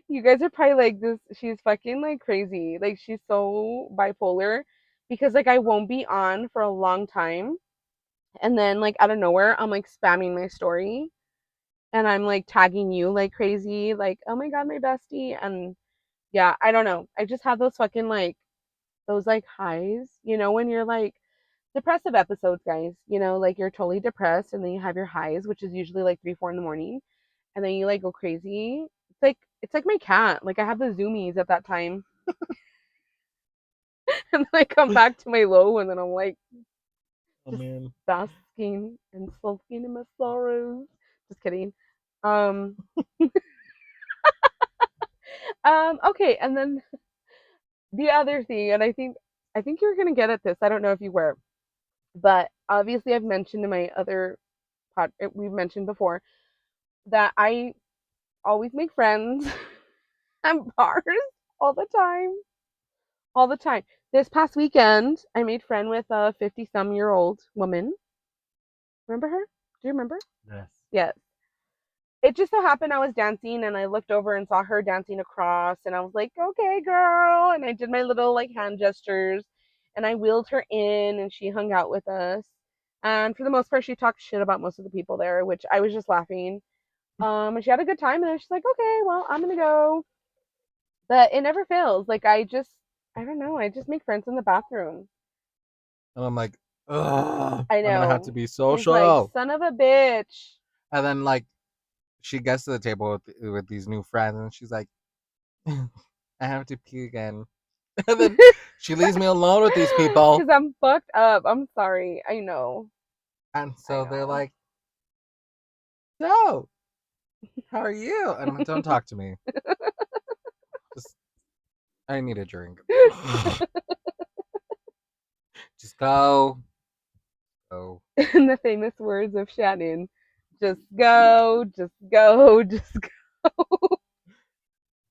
you guys are probably like this she's fucking like crazy. Like she's so bipolar because like I won't be on for a long time and then like out of nowhere I'm like spamming my story and I'm like tagging you like crazy, like, oh my god, my bestie. And yeah, I don't know. I just have those fucking like those like highs, when you're like depressive episodes, guys, like you're totally depressed and then you have your highs, which is usually like 3, 4 in the morning, and then you like go crazy. It's like my cat. Like I have the zoomies at that time. And then I come back to my low and then I'm like Oh just man. basking and sulking in my sorrows. Just kidding. Um, okay, and then the other thing, and I think you're gonna get at this. I don't know if you were, but obviously I've mentioned in my other we've mentioned before that I always make friends at bars all the time, all the time. This past weekend, I made friend with a 50-some-year-old woman. Remember her? Do you remember? Yes. Yes. It just so happened I was dancing and I looked over and saw her dancing across and I was like, okay, girl. And I did my little like hand gestures and I wheeled her in and she hung out with us. And for the most part, she talked shit about most of the people there, which I was just laughing. And she had a good time and then she's like, okay, well, I'm gonna go. But it never fails. Like I don't know, I just make friends in the bathroom. And I'm like, ugh, I I'm gonna have to know. be He's like, social. son of a bitch. And then like she gets to the table with these new friends, and she's like, I have to pee again. And then she leaves me alone with these people. Because I'm fucked up. I'm sorry. I know. And I so they're know. like, so, how are you? And I'm like, don't talk to me. Just, I need a drink. Just go. Go. In the famous words of Shannon, just go, just go, just go.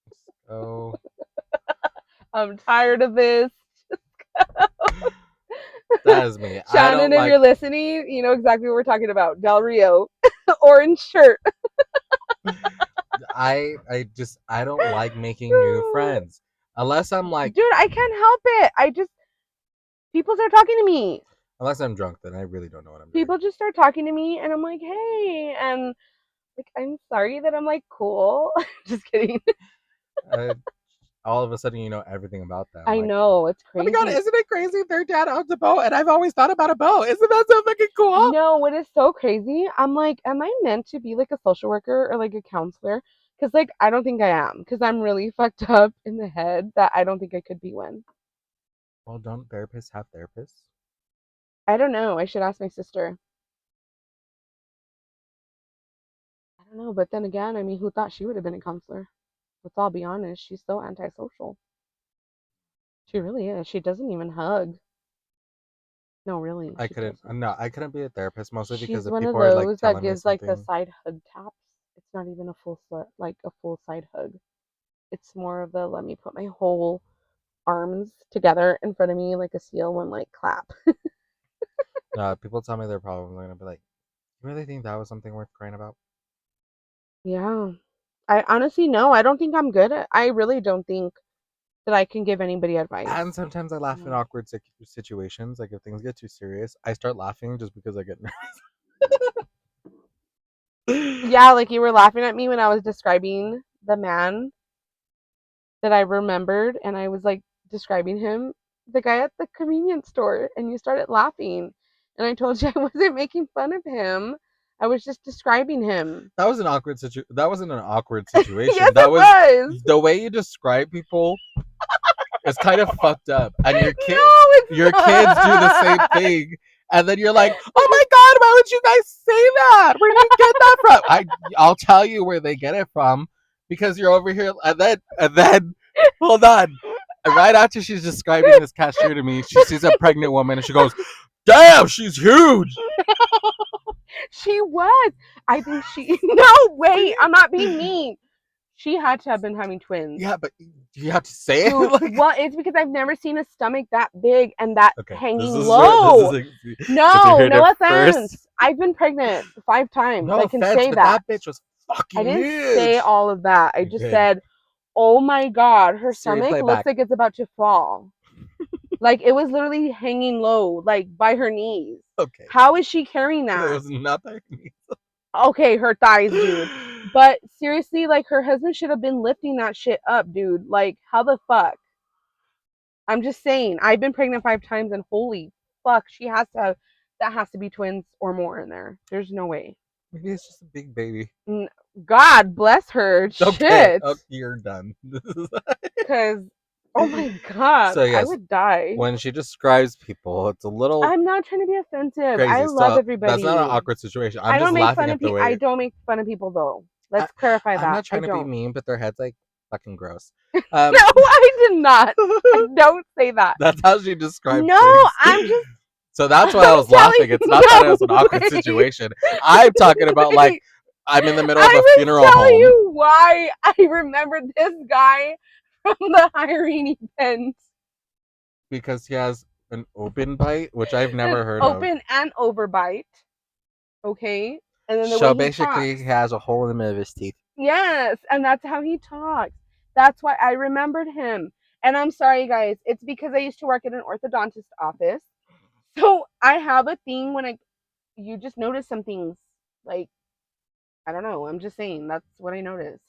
Just go. I'm tired of this. That is me. I don't Shannon, if like you're listening, you know exactly what we're talking about. Del Rio, orange shirt. I don't like making new friends. Unless I'm like Dude, I can't help it. People start talking to me. unless I'm drunk, then I really don't know what I'm doing. People just start talking to me, and I'm like, hey, and like, I'm sorry that I'm like cool. Just kidding. Uh, all of a sudden you know everything about them. I Like, know it's oh my god, crazy. isn't it crazy? Their dad owns a boat, and I've always thought about a boat. Isn't that so fucking cool? No, what is so crazy? I'm like, am I meant to be like a social worker or like a counselor? Because like I don't think I am. Because I'm really fucked up in the head that I don't think I could be one. Well, don't therapists have therapists? I don't know. I should ask my sister. I don't know. But then again, I mean, who thought she would have been a counselor? Let's all be honest. She's so antisocial. She really is. She doesn't even hug. No, really, I she couldn't. doesn't. No, I couldn't be a therapist mostly because She's if one of people are like those that telling me gives like the something. side hug taps. It's not even a like a full side hug. It's more of the let me put my whole arms together in front of me like a seal and like clap. People tell me their problems. I'm gonna be like, you really think that was something worth crying about? Yeah. I honestly no, I don't think I'm good at I really don't think that I can give anybody advice. And sometimes I laugh in No. awkward situations. Like if things get too serious, I start laughing just because I get nervous. Yeah, like you were laughing at me when I was describing the man that I remembered and I was like describing him, the guy at the convenience store, and you started laughing. And I told you I wasn't making fun of him. I was just describing him. That was an awkward That wasn't an awkward Yes, situation. That it was was. the way you describe people is kind of fucked up. And No, your it's kids do the same not. thing. And then you're like, oh my god, why would you guys say that? Where do you get that from? I'll tell you where they get it from because you're over here. And then hold on. Right after she's describing this cashier to me, she sees a pregnant woman and she goes, damn, she's huge. She was. I think she. No, wait. I'm not being mean. She had to have been having twins. Yeah, but you have to say it. Dude, Like, well, it's because I've never seen a stomach that big and that okay, hanging this is low. this is because you No, heard no it first. offense. I've been pregnant 5 times. No I can offense, say but that. that bitch was I fucking didn't say huge. all of that. I You just did. said, oh my God, her Siri, stomach play looks back. like it's about to fall. Like it was literally hanging low, like by her knees. Okay, How is she carrying it that? was nothing. Okay, her thighs, dude. But seriously, like her husband should have been lifting that shit up, dude. Like, how the fuck? I'm just saying, I've been pregnant 5 times and holy fuck, she has to have that has to be twins or more in there. There's no way. Maybe it's just a big baby. God bless her. Okay, Shit. you're done. Cause oh my god, So I yes, would die. when she describes people, it's a little I'm not trying to be offensive. I crazy. love So that's not an everybody. awkward situation. I'm just laughing at the way. I don't make fun of people though. Let's clarify I'm that. not I trying to be don't. mean, but their head's like fucking gross. No, I did not. I don't say that. That's how she describes No, things. I'm just. So that's why I I'm was telling laughing. you. It's not that it was an No, awkward wait. situation. I'm talking about like Wait. I'm in the middle of I a was funeral telling home you why I remembered this guy from the hiring event. because he has an open bite, which I've An never heard of. open and overbite. Okay. And then the So way he basically, talks. he has a hole in the middle of his teeth. Yes, and that's how he talks. That's why I remembered him. And I'm sorry, guys. It's because I used to work at an orthodontist office. So I have a thing when you just notice some things. Like, I don't know. I'm just saying. That's what I noticed.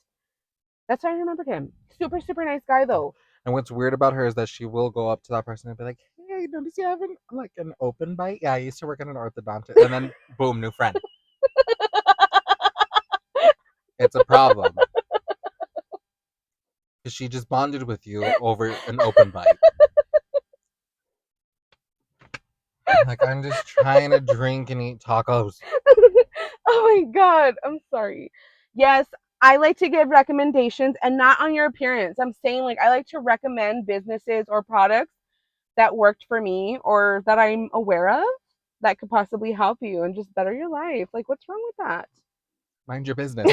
That's why I remembered him. Super, super nice guy, though. And what's weird about her is that she will go up to that person and be like, "Hey, I notice you have like an open bite." Yeah, I used to work at an orthodontist, and then boom, new friend. It's a problem because she just bonded with you over an open bite. Like I'm just trying to drink and eat tacos. Oh my god, I'm sorry. Yes, I like to give recommendations and not on your appearance. I'm saying like I like to recommend businesses or products that worked for me or that I'm aware of that could possibly help you and just better your life. Like what's wrong with that? Mind your business.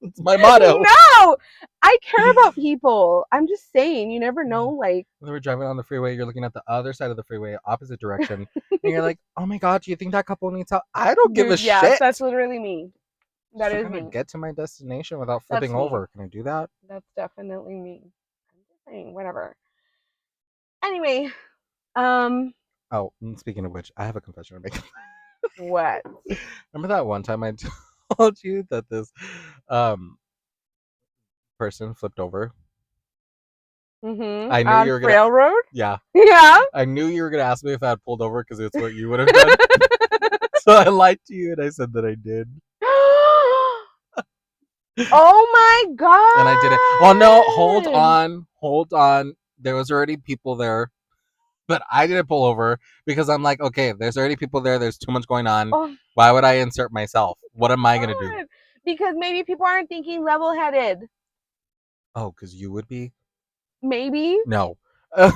That's my motto. No, I care about people. I'm just saying, you never know. Like, When we're driving on the freeway, you're looking at the other side of the freeway, opposite direction, and you're like, "Oh my god, do you think that couple needs help?" I don't give a dude, yes, shit. that's literally me. Just That is trying to me. get to my destination without That's flipping me. over. Can I do that? That's definitely me. I'm just saying, whatever. Anyway, um, Oh, speaking of which, I have a confession to make. what? Remember that one time I told you that this um person flipped over? Mm-hmm. I knew On you were gonna. Frail Road? Yeah, Yeah. I knew you were gonna ask me if I had pulled over because it's what you would have done. So I lied to you and I said that I did. Oh my And I didn't. Oh no, hold god. on, hold on. There was already people there, but I didn't pull over because I'm like, okay, there's already people there. There's too much going on. Oh Why would I insert myself? What am I gonna do? god. Because maybe people aren't thinking level headed. Oh, because you would be. Maybe. No. I'll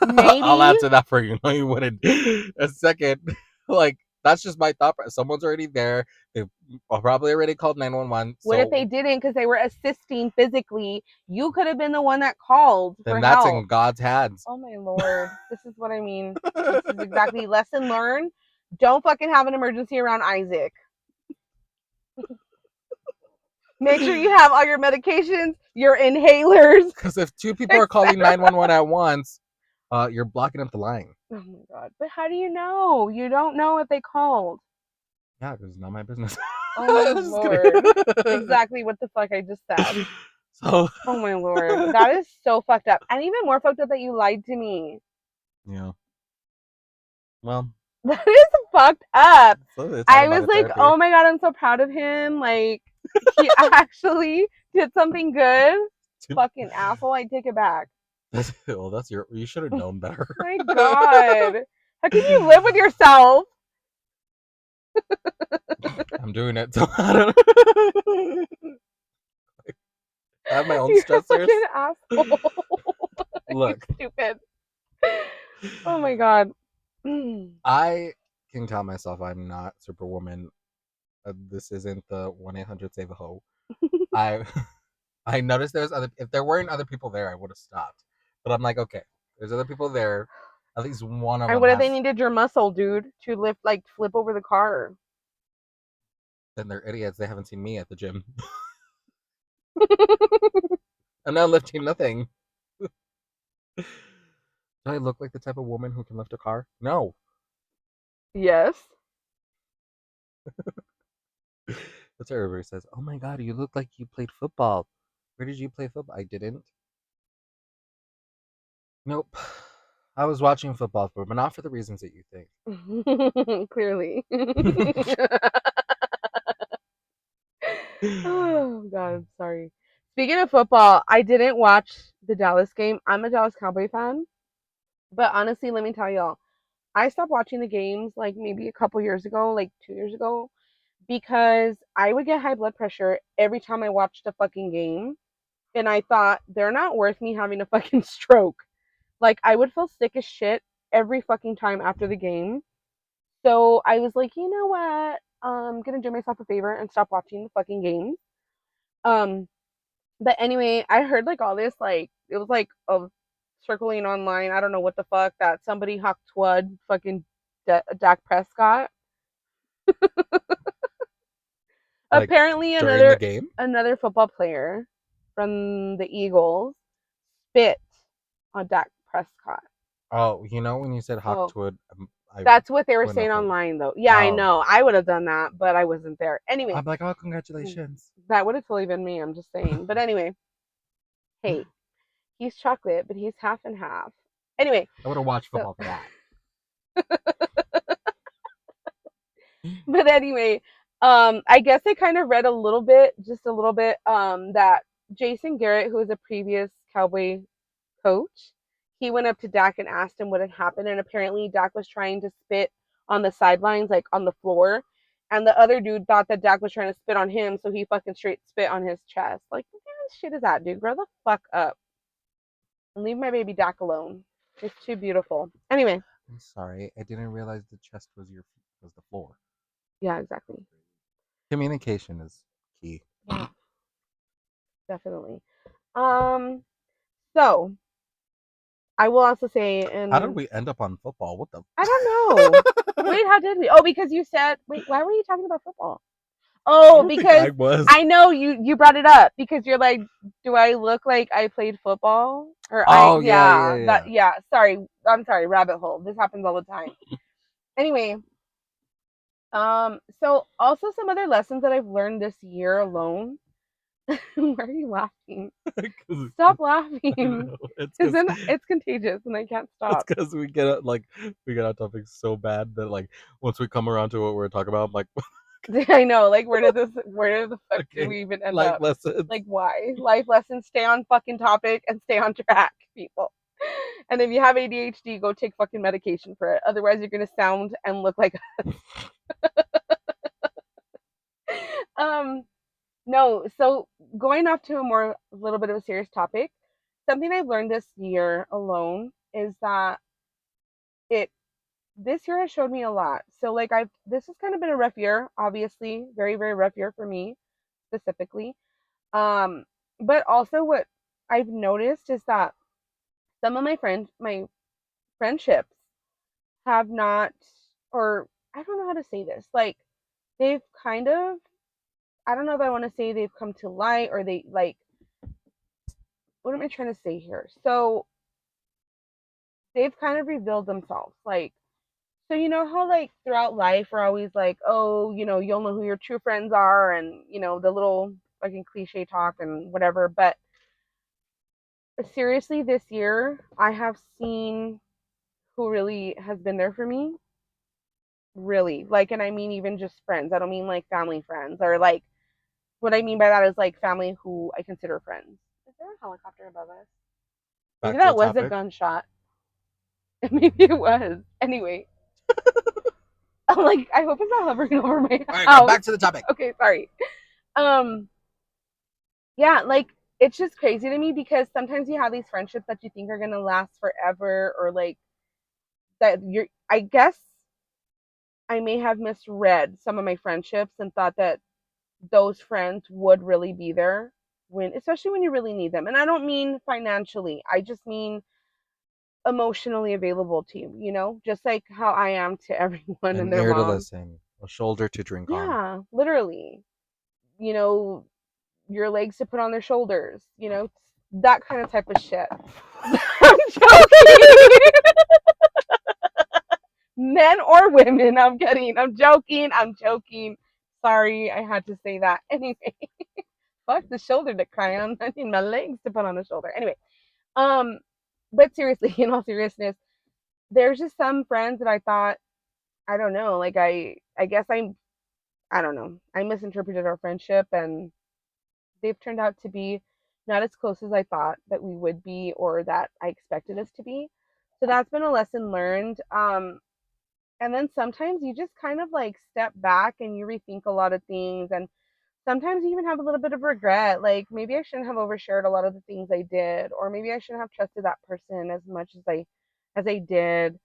Maybe. answer that for you. No, you wouldn't. A second, like that's just my thought. Someone's already there. They've probably already called 911. What if So they didn't because they were assisting physically? You could have been the one that called for then that's help. in God's hands. Oh my lord. This is what I mean. This is exactly lesson learned. Don't fucking have an emergency around Isaac. Make sure you have all your medications, your inhalers. Because if two people are calling 911 at once, you're blocking up the line. Oh my god. But how do you know? You don't know if they called. Yeah, because it's not my business. Oh my Just lord. kidding. Exactly what the fuck I just said. So Oh my lord. That is so fucked up. And even more fucked up that you lied to me. yeah. Well, That is fucked up. so it's all I about was a like, therapy. oh my god, I'm so proud of him. Like, he actually did something good. Fucking asshole. I take it back. Well, that's your. You should have known better. My god. How can you live with yourself? I'm doing it. So I don't. I have my own You're a stressors. fucking asshole. You Look, stupid. Oh my god. I can tell myself I'm not Superwoman. This isn't the 1-800 save a hoe. I I noticed there's other. If there weren't other people there, I would have stopped. But I'm like, okay, there's other people there. At least one of And them what if has. they needed your muscle, dude, to lift, like, flip over the car? Then they're idiots. They haven't seen me at the gym. I'm not lifting nothing. Do I look like the type of woman who can lift a car? No. Yes. That's what everybody says. Oh my god, you look like you played football. Where did you play football? I didn't. Nope. I was watching football, but not for the reasons that you Clearly. think. Oh god, sorry. Speaking of football, I didn't watch the Dallas game. I'm a Dallas Cowboy fan, but honestly, let me tell y'all, I stopped watching the games like maybe a couple years ago, like 2 years ago, because I would get high blood pressure every time I watched a fucking game. And I thought, they're not worth me having a fucking stroke. Like, I would feel sick as shit every fucking time after the game. So I was like, you know what? I'm gonna do myself a favor and stop watching the fucking game. Um, but anyway, I heard like all this, like, it was like circling online. I don't know what the fuck that somebody hawked Twud fucking Dak Prescott. Like Apparently, during the another game. football player from the Eagles spit on Dak Prescott. Oh, when you said Oh, Hawkwood, I that's what they were wouldn't saying have heard. online, though. Yeah, I Oh, know. I would have done that, but I wasn't there. Anyway, I'm like, oh, congratulations. that would have totally been me. I'm just saying. But anyway, hey, he's chocolate, but he's half and half. Anyway, I would have watched so, football for that. but anyway, I guess I kind of read a little bit, just a little bit, that Jason Garrett, who was a previous Cowboy coach, he went up to Dak and asked him what had happened, and apparently Dak was trying to spit on the sidelines, like on the floor, and the other dude thought that Dak was trying to spit on him, so he fucking straight spit on his chest. Like, what kind of shit is that, dude? Grow the fuck up and leave my baby Dak alone. It's too beautiful. Anyway, I'm sorry, I didn't realize the chest was the floor. yeah, exactly. Communication is key. Yeah, definitely. Um, so I will also say, How did and we end up on football? What the? I don't know. Wait, how did we? Oh, because you said, wait, why were you talking about football? Oh, I don't think because I was. I know you brought it up because you're like, do I look like I played football? Or Oh yeah, yeah, yeah, yeah. sorry. I'm sorry, rabbit hole. This happens all the time. Anyway, so also some other lessons that I've learned this year alone. Why are you laughing? Stop I don't laughing. know. Because then it's contagious and I can't It's stop. because we get on topic so bad that like once we come around to what we're talking about, I'm like, I know, like where the fuck did okay, we even end life up? lessons. Like why? Life lessons, stay on fucking topic and stay on track, people. And if you have ADHD, go take fucking medication for it. Otherwise you're gonna sound and look like um no, so going off to a more a little bit of a serious topic, something I've learned this year alone is that it this year has showed me a lot. So like I've this has kind of been a rough year, obviously, very, very rough year for me specifically. Um, but also what I've noticed is that some of my friendships have not, or I don't know how to say this, like they've kind of, I don't know if I want to say they've come to light or they like, what am I trying to say here? So they've kind of revealed themselves. Like, so you know how like throughout life we're always like, oh, you'll know who your true friends are, and the little fucking cliche talk and whatever. But seriously, this year I have seen who really has been there for me. Really. Like, and I mean even just friends. I don't mean like family friends, or like what I mean by that is like family who I consider friends. Is there a helicopter above us? Maybe Back to the that was a topic. gunshot. Maybe it was. Anyway, I'm like, I hope it's not hovering over my All right, girl. house. Back to the topic. Okay, sorry. Um, yeah, like it's just crazy to me because sometimes you have these friendships that you think are gonna last forever, or like that you're. I guess I may have misread some of my friendships and thought that those friends would really be there when, especially when you really need them. And I don't mean financially. I just mean emotionally available to you, just like how I am to everyone An and their ear to mom. listen, a shoulder to drink on. Yeah, literally. You know, your legs to put on their shoulders, that kind of type of shit. I'm joking. Men or women. I'm kidding. I'm joking. I'm joking. Sorry, I had to say that. Anyway, fuck the shoulder to cry on. I need my legs to put on the shoulder. Anyway, um, but seriously, in all seriousness, there's just some friends that I thought, I don't know, like I guess I don't know, I misinterpreted our friendship, and they've turned out to be not as close as I thought that we would be or that I expected us to be. So that's been a lesson learned. And then sometimes you just kind of like step back and you rethink a lot of things. And sometimes you even have a little bit of regret. Like maybe I shouldn't have overshared a lot of the things I did, or maybe I shouldn't have trusted that person as much as I did.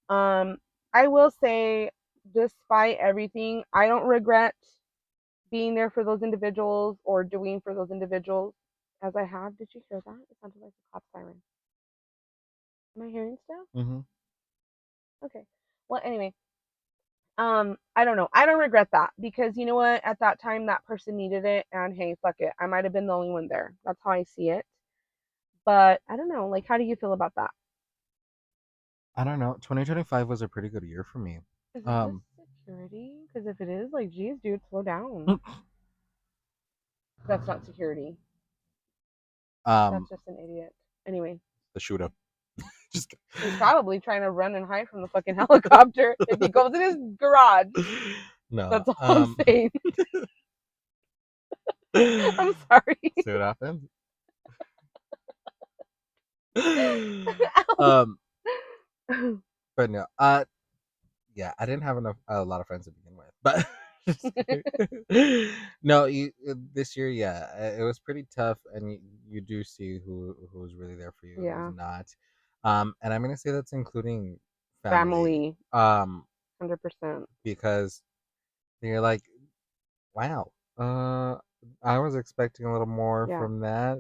Um, I will say, despite everything, I don't regret being there for those individuals or doing for those individuals as I have. Did you hear that? It sounded like a cop siren. Am I hearing stuff? Hmm. Okay. Well, anyway, I don't know. I don't regret that because you know what? At that time, that person needed it, and hey, fuck it. I might have been the only one there. That's how I see it. But I don't know. Like, how do you feel about that? I don't know. 2025 was a pretty good year for me. Is it the Um, security? Because if it is, like, geez, dude, slow down. That's not security. um, That's just an idiot. Anyway, the shooter. Just he's probably trying to run and hide from the fucking helicopter if he goes in his garage. no. That's all I'm saying. I'm sorry. See what happens. um, but no. Yeah, I didn't have a lot of friends to begin with, but no, this year, yeah, it was pretty tough, and you do see who was really there for you and who's Yeah. not. And I'm gonna say that's including family. Family. 100%. Because you're like, wow, I was expecting a little more Yeah. from that.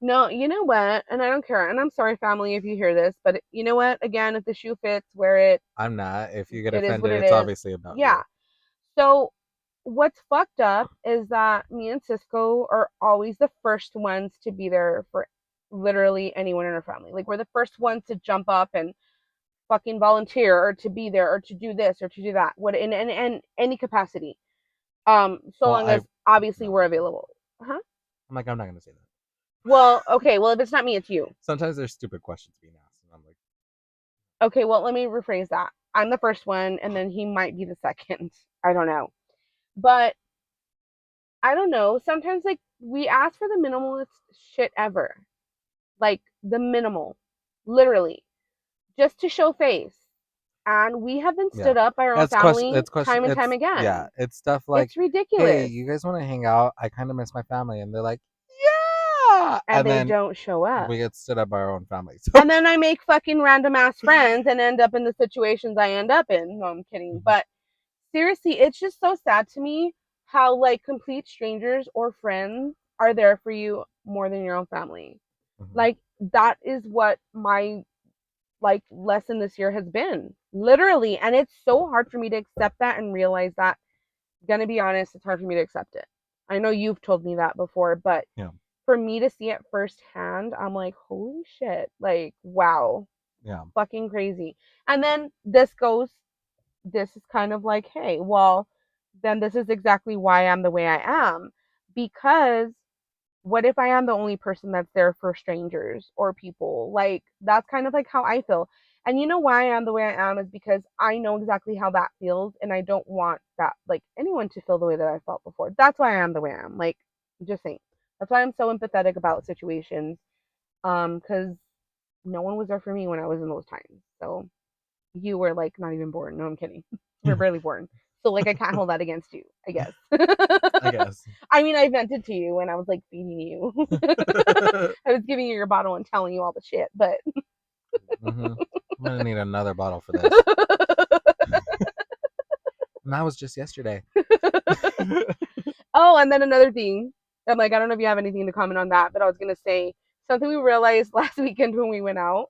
No, you know what? And I don't care. And I'm sorry, family, if you hear this, but you know what? Again, if the shoe fits, wear it. I'm not. If you get It is what offended, it it's is. obviously about Yeah. you. So what's fucked up is that me and Cisco are always the first ones to be there for literally anyone in our family. Like we're the first ones to jump up and fucking volunteer or to be there or to do this or to do that. What in any capacity. So Well, long I as obviously no, we're available. Huh? I'm like, I'm not gonna say that. Well, okay. Well, if it's not me, it's you. Sometimes there's stupid questions being asked, and I'm like, Okay. Well, let me rephrase that. I'm the first one, and then he might be the second. I don't know, but I don't know. Sometimes like we ask for the minimalist shit ever. Like the minimal, literally, just to show face. And we have been yeah, stood up by our own that's question. family It's question. time and time Yeah, again. it's stuff like, It's hey, ridiculous. you guys want to hang out? I kind of miss my family, and they're like, yeah, And and they then don't show up. we get stood up by our own family. So, And then I make fucking random ass friends and end up in the situations I end up in. No, I'm kidding. But seriously, it's just so sad to me how like complete strangers or friends are there for you more than your own family. mhm. Like that is what my like lesson this year has been. Literally. And it's so hard for me to accept that and realize that. Gonna be honest, it's hard for me to accept it. I know you've told me that before, but Yeah, for me to see it firsthand, I'm like, holy shit, like wow, yeah, fucking crazy. And then this is kind of like, hey, well, then this is exactly why I'm the way I am. Because what if I am the only person that's there for strangers or people? Like, that's kind of like how I feel. And you know why I am the way I am is because I know exactly how that feels, and I don't want that, like, anyone to feel the way that I felt before. That's why I am the way I am. Like, just saying. That's why I'm so empathetic about situations. Because no one was there for me when I was in those times. So you were like not even born. No, I'm kidding. We're barely born. So like I can't hold that against you, I guess. I guess. I mean, I vented to you when I was like feeding you. I was giving you your bottle and telling you all the shit, but I'm gonna need another bottle for this. And that was just yesterday. oh, and then another thing. I'm like, I don't know if you have anything to comment on that, but I was gonna say something we realized last weekend when we went out.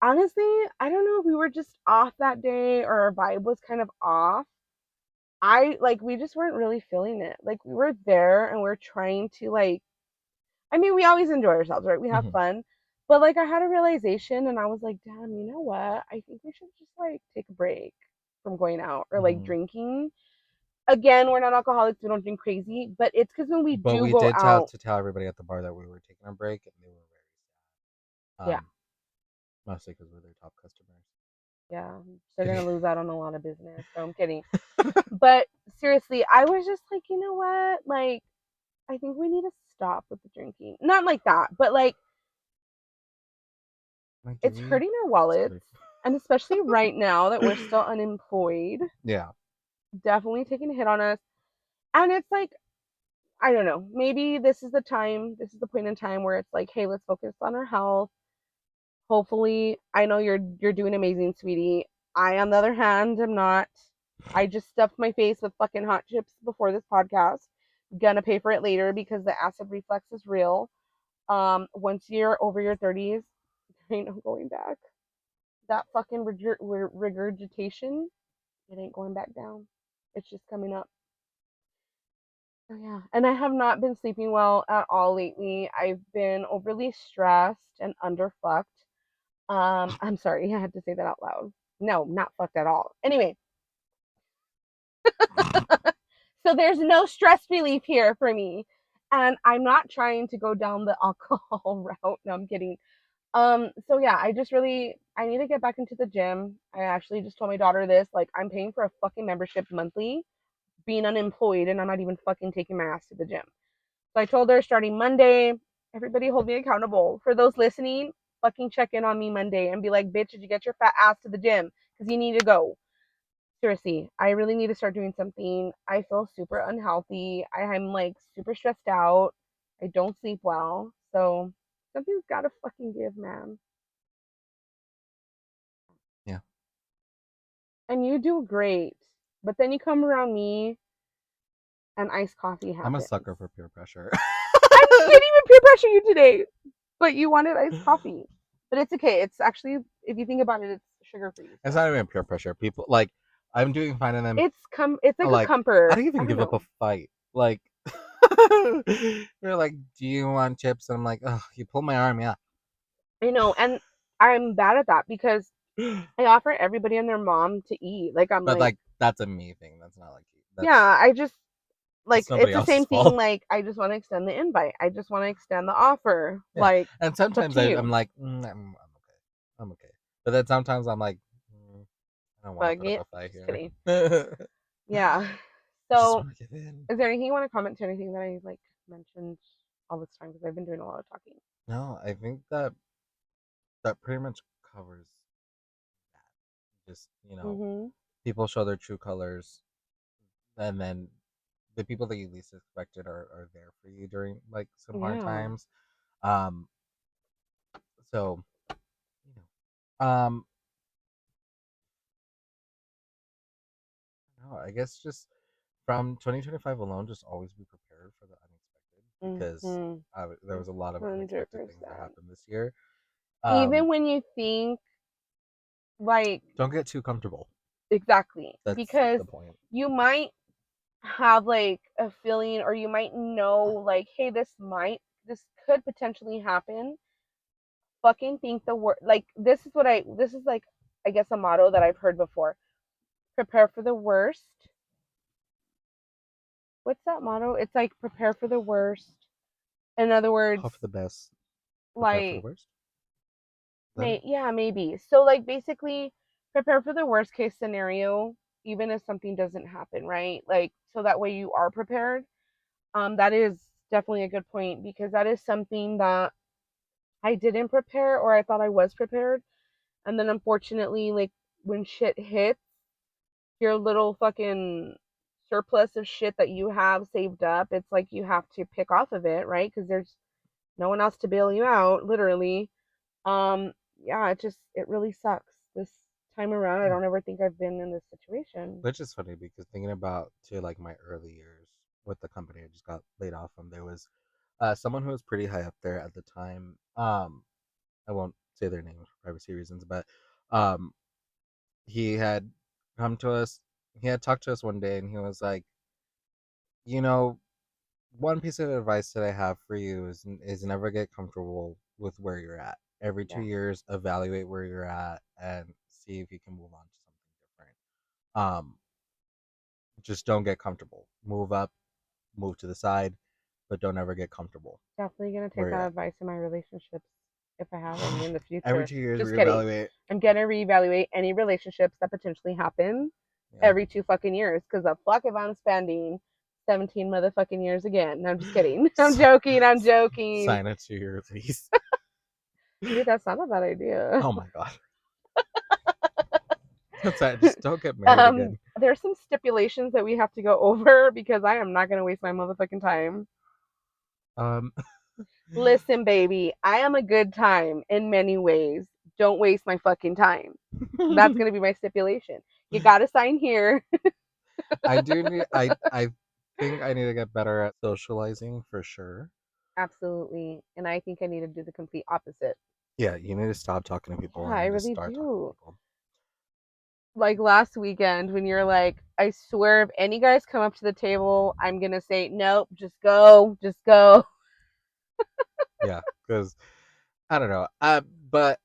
Honestly, I don't know if we were just off that day or our vibe was kind of off. I like we just weren't really feeling it. Like we were there and we're trying to like I mean, we always enjoy ourselves, right? We have Mhm, fun. But like I had a realization and I was like, damn, you know what? I think we should just like take a break from going out or like mhm. drinking. Again, we're not alcoholics, we don't drink crazy, but it's because when we But do we go did out, tell everybody at the bar that we were taking a break, and they were very sad. yeah, Mostly because we're their top customers. yeah, Just they're kidding. gonna lose out on a lot of business. So I'm kidding. But seriously, I was just like, you know what? Like, I think we need to stop with the drinking. Not like that, but like Like, do it's we? hurting our Just wallets. kidding. And especially right now that we're still unemployed, Yeah. definitely taking a hit on us. And it's like, I don't know, maybe this is the time, this is the point in time where it's like, hey, let's focus on our health. Hopefully, I know you're doing amazing, sweetie. I, on the other hand, am not. I just stuffed my face with fucking hot chips before this podcast. Gonna pay for it later because the acid reflux is real. Once you're over your 30s, there ain't no going back. That fucking regurgitation, it ain't going back down. It's just coming up. So yeah, and I have not been sleeping well at all lately. I've been overly stressed and underfucked. I'm sorry, I had to say that out loud. No, not fucked at all. Anyway, so there's no stress relief here for me. And I'm not trying to go down the alcohol route. No, I'm kidding. So yeah, I need to get back into the gym. I actually just told my daughter this, like I'm paying for a fucking membership monthly, being unemployed, and I'm not even fucking taking my ass to the gym. So I told her starting Monday, everybody hold me accountable. For those listening, fucking check in on me Monday and be like, bitch, did you get your fat ass to the gym? Because you need to go. Seriously, I really need to start doing something. I feel super unhealthy. I'm like super stressed out. I don't sleep well. So something's gotta fucking give, man. Yeah. And you do great. But then you come around me and iced coffee I'm a happens. sucker for peer pressure. I didn't even peer pressure you today, but you wanted iced coffee. But it's okay. It's actually, if you think about it, it's sugar free. It's So not even peer pressure. People like I'm doing fine, and then it's like a like I comfort. don't I even don't give up a know. fight. Like they're like, "Do you want chips?" And I'm like, "Oh, you pull my arm, yeah." I know, and I'm bad at that because I offer everybody and their mom to eat. Like I'm But like, like that's a me thing. That's not like yeah, I just like it's it's nobody the else's same thing. fault. Like I just want to extend the invite. I just want to extend the offer. Yeah, Like and it's up sometimes to I'm you. like, I'm okay, I'm okay. But then sometimes I'm like, I don't want to Fuck put up it. a fight Just here. kidding. I Yeah. just So want to give in. is there anything you want to comment to anything that I like mentioned all this time because I've been doing a lot of talking. No, I think that pretty much covers that. Just Mhm. people show their true colors, and then the people that you least expected are there for you during like some hard Yeah. times. Um, so you um, no, I guess just from 2025 alone, just always be prepared for the unexpected because Mhm. there was a lot of Hundred unexpected things that percent. happened this year. Even Um, when you think like don't get too comfortable. exactly That's because the point. you might have like a feeling or you might know like hey this could potentially happen. Fucking think the word like this is like I guess a motto that I've heard before. Prepare for the worst. What's that motto? It's like prepare for the worst. In other words, Hope for the best, prepare for the like worst. Is that it? yeah, maybe. So like basically prepare for the worst case scenario even if something doesn't happen, right? Like so that way you are prepared. That is definitely a good point because that is something that I didn't prepare or I thought I was prepared. And then unfortunately, like when shit hits, your little fucking surplus of shit that you have saved up, it's like you have to pick off of it, right? Because there's no one else to bail you out, literally. Um, yeah, it really sucks. This time around, I Yeah. don't ever think I've been in this situation. Which is funny because thinking about to like my early years with the company I just got laid off from, there was someone who was pretty high up there at the time. I won't say their name for privacy reasons, but um, he had come to us. He had talked to us one day, and he was like, you know, one piece of advice that I have for you is never get comfortable with where you're at. Every two Yeah, years, evaluate where you're at and see if you can move on to something different. Just don't get comfortable. Move up, move to the side, but don't ever get comfortable definitely gonna take where you're that at. advice in my relationships if I have any in the Every future. 2 years, Just kidding. reevaluate. I'm gonna reevaluate any relationships that potentially happen Yeah. every 2 fucking years. Cause the fuck if I'm spending 17 motherfucking years again. No, I'm just kidding. I'm joking. I'm joking. Sign a 2 year lease. Dude, that's not a bad idea. Oh my god. That's it. Just don't get married again. There's some stipulations that we have to go over because I am not gonna waste my motherfucking time. Um, Listen, baby, I am a good time in many ways. Don't waste my fucking time. That's gonna be my stipulation. You gotta sign here. I do need. I think I need to get better at socializing for sure. Absolutely. And I think I need to do the complete opposite. Yeah, you need to stop talking to Yeah, people and I you need to really start talking to do. people. Like last weekend when you're like, I swear if any guys come up to the table, I'm gonna say, nope, just go, just go. Yeah, because I don't know. But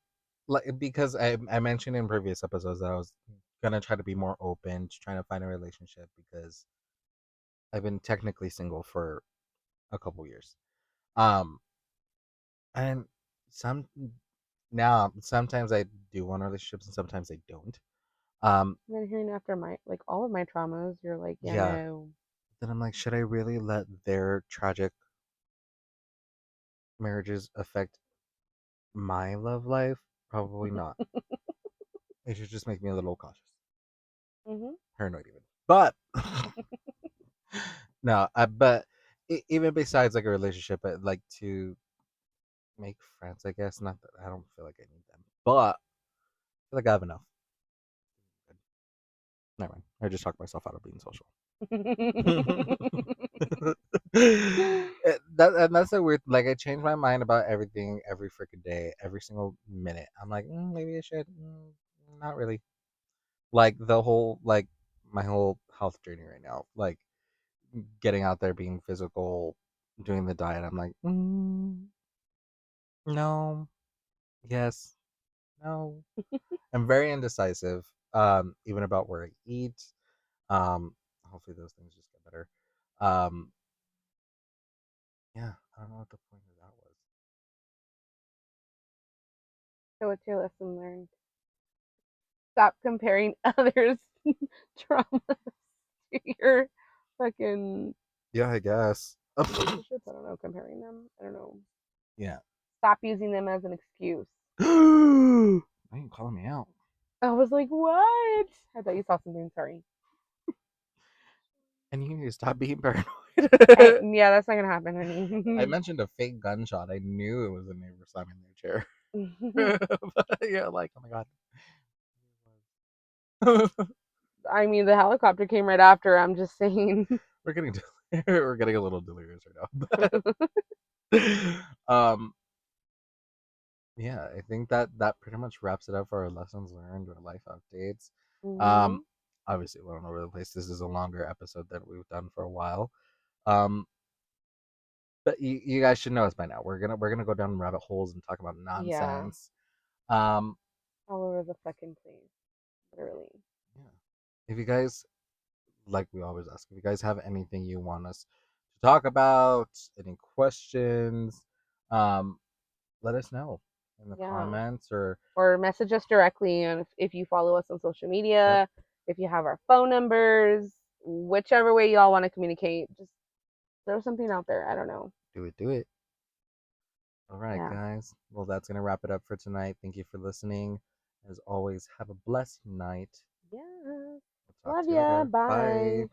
like because I mentioned in previous episodes that I was gonna try to be more open to trying to find a relationship because I've been technically single for a couple years. Um, and some now sometimes I do want relationships and sometimes I don't. Um, And then hearing after my like all of my traumas, you're like, yeah, yeah. no. Then I'm like, should I really let their tragic marriages affect my love life? Probably not. It should just make me a little cautious, Hmm. paranoid even. But no, but even besides like a relationship, I like to make friends. I guess not that I don't feel like I need them, but I feel like I have enough. Never mind. I just talked myself out of being social. And that's a weird. Like I change my mind about everything every freaking day, every single minute. I'm like, maybe I should. Not really. Like the whole like my whole health journey right now. Like getting out there, being physical, doing the diet. I'm like, no, yes, no. I'm very indecisive. Even about where I eat. Hopefully those things just get better. Um, yeah, I don't know what the point of that was. So what's your lesson learned? Stop comparing others' trauma to your fucking Yeah, I guess. relationships. I don't know, comparing them. I don't know. Yeah. Stop using them as an excuse. Why are you calling me out? I was like, what? I thought you saw something. Sorry. And you need to stop being paranoid. Yeah, that's not gonna happen, I honey. mentioned a fake gunshot. I knew it was a neighbor slamming their chair. But yeah, like, oh my god. I mean, the helicopter came right after. I'm just saying. we're getting we're getting a little delirious right now. But yeah, I think that that pretty much wraps it up for our lessons learned or life updates. Hmm. Um Obviously we're all over the place. This is a longer episode than we've done for a while. Um but you guys should know us by now. We're gonna go down rabbit holes and talk about Yeah, nonsense. Um all over the fucking place, literally. yeah. If you guys like we always ask, if you guys have anything you want us to talk about, any questions, um, let us know in the Yeah. comments or Or message us directly, and if you follow us on social yep, media, if you have our phone numbers, whichever way y'all want to communicate, just throw something out there. I don't know. do it, do it. All right, Yeah. guys. Well, that's gonna wrap it up for tonight. Thank you for listening. As always, have a blessed night. Yeah. We'll talk Love to you ya. later. Bye. Bye.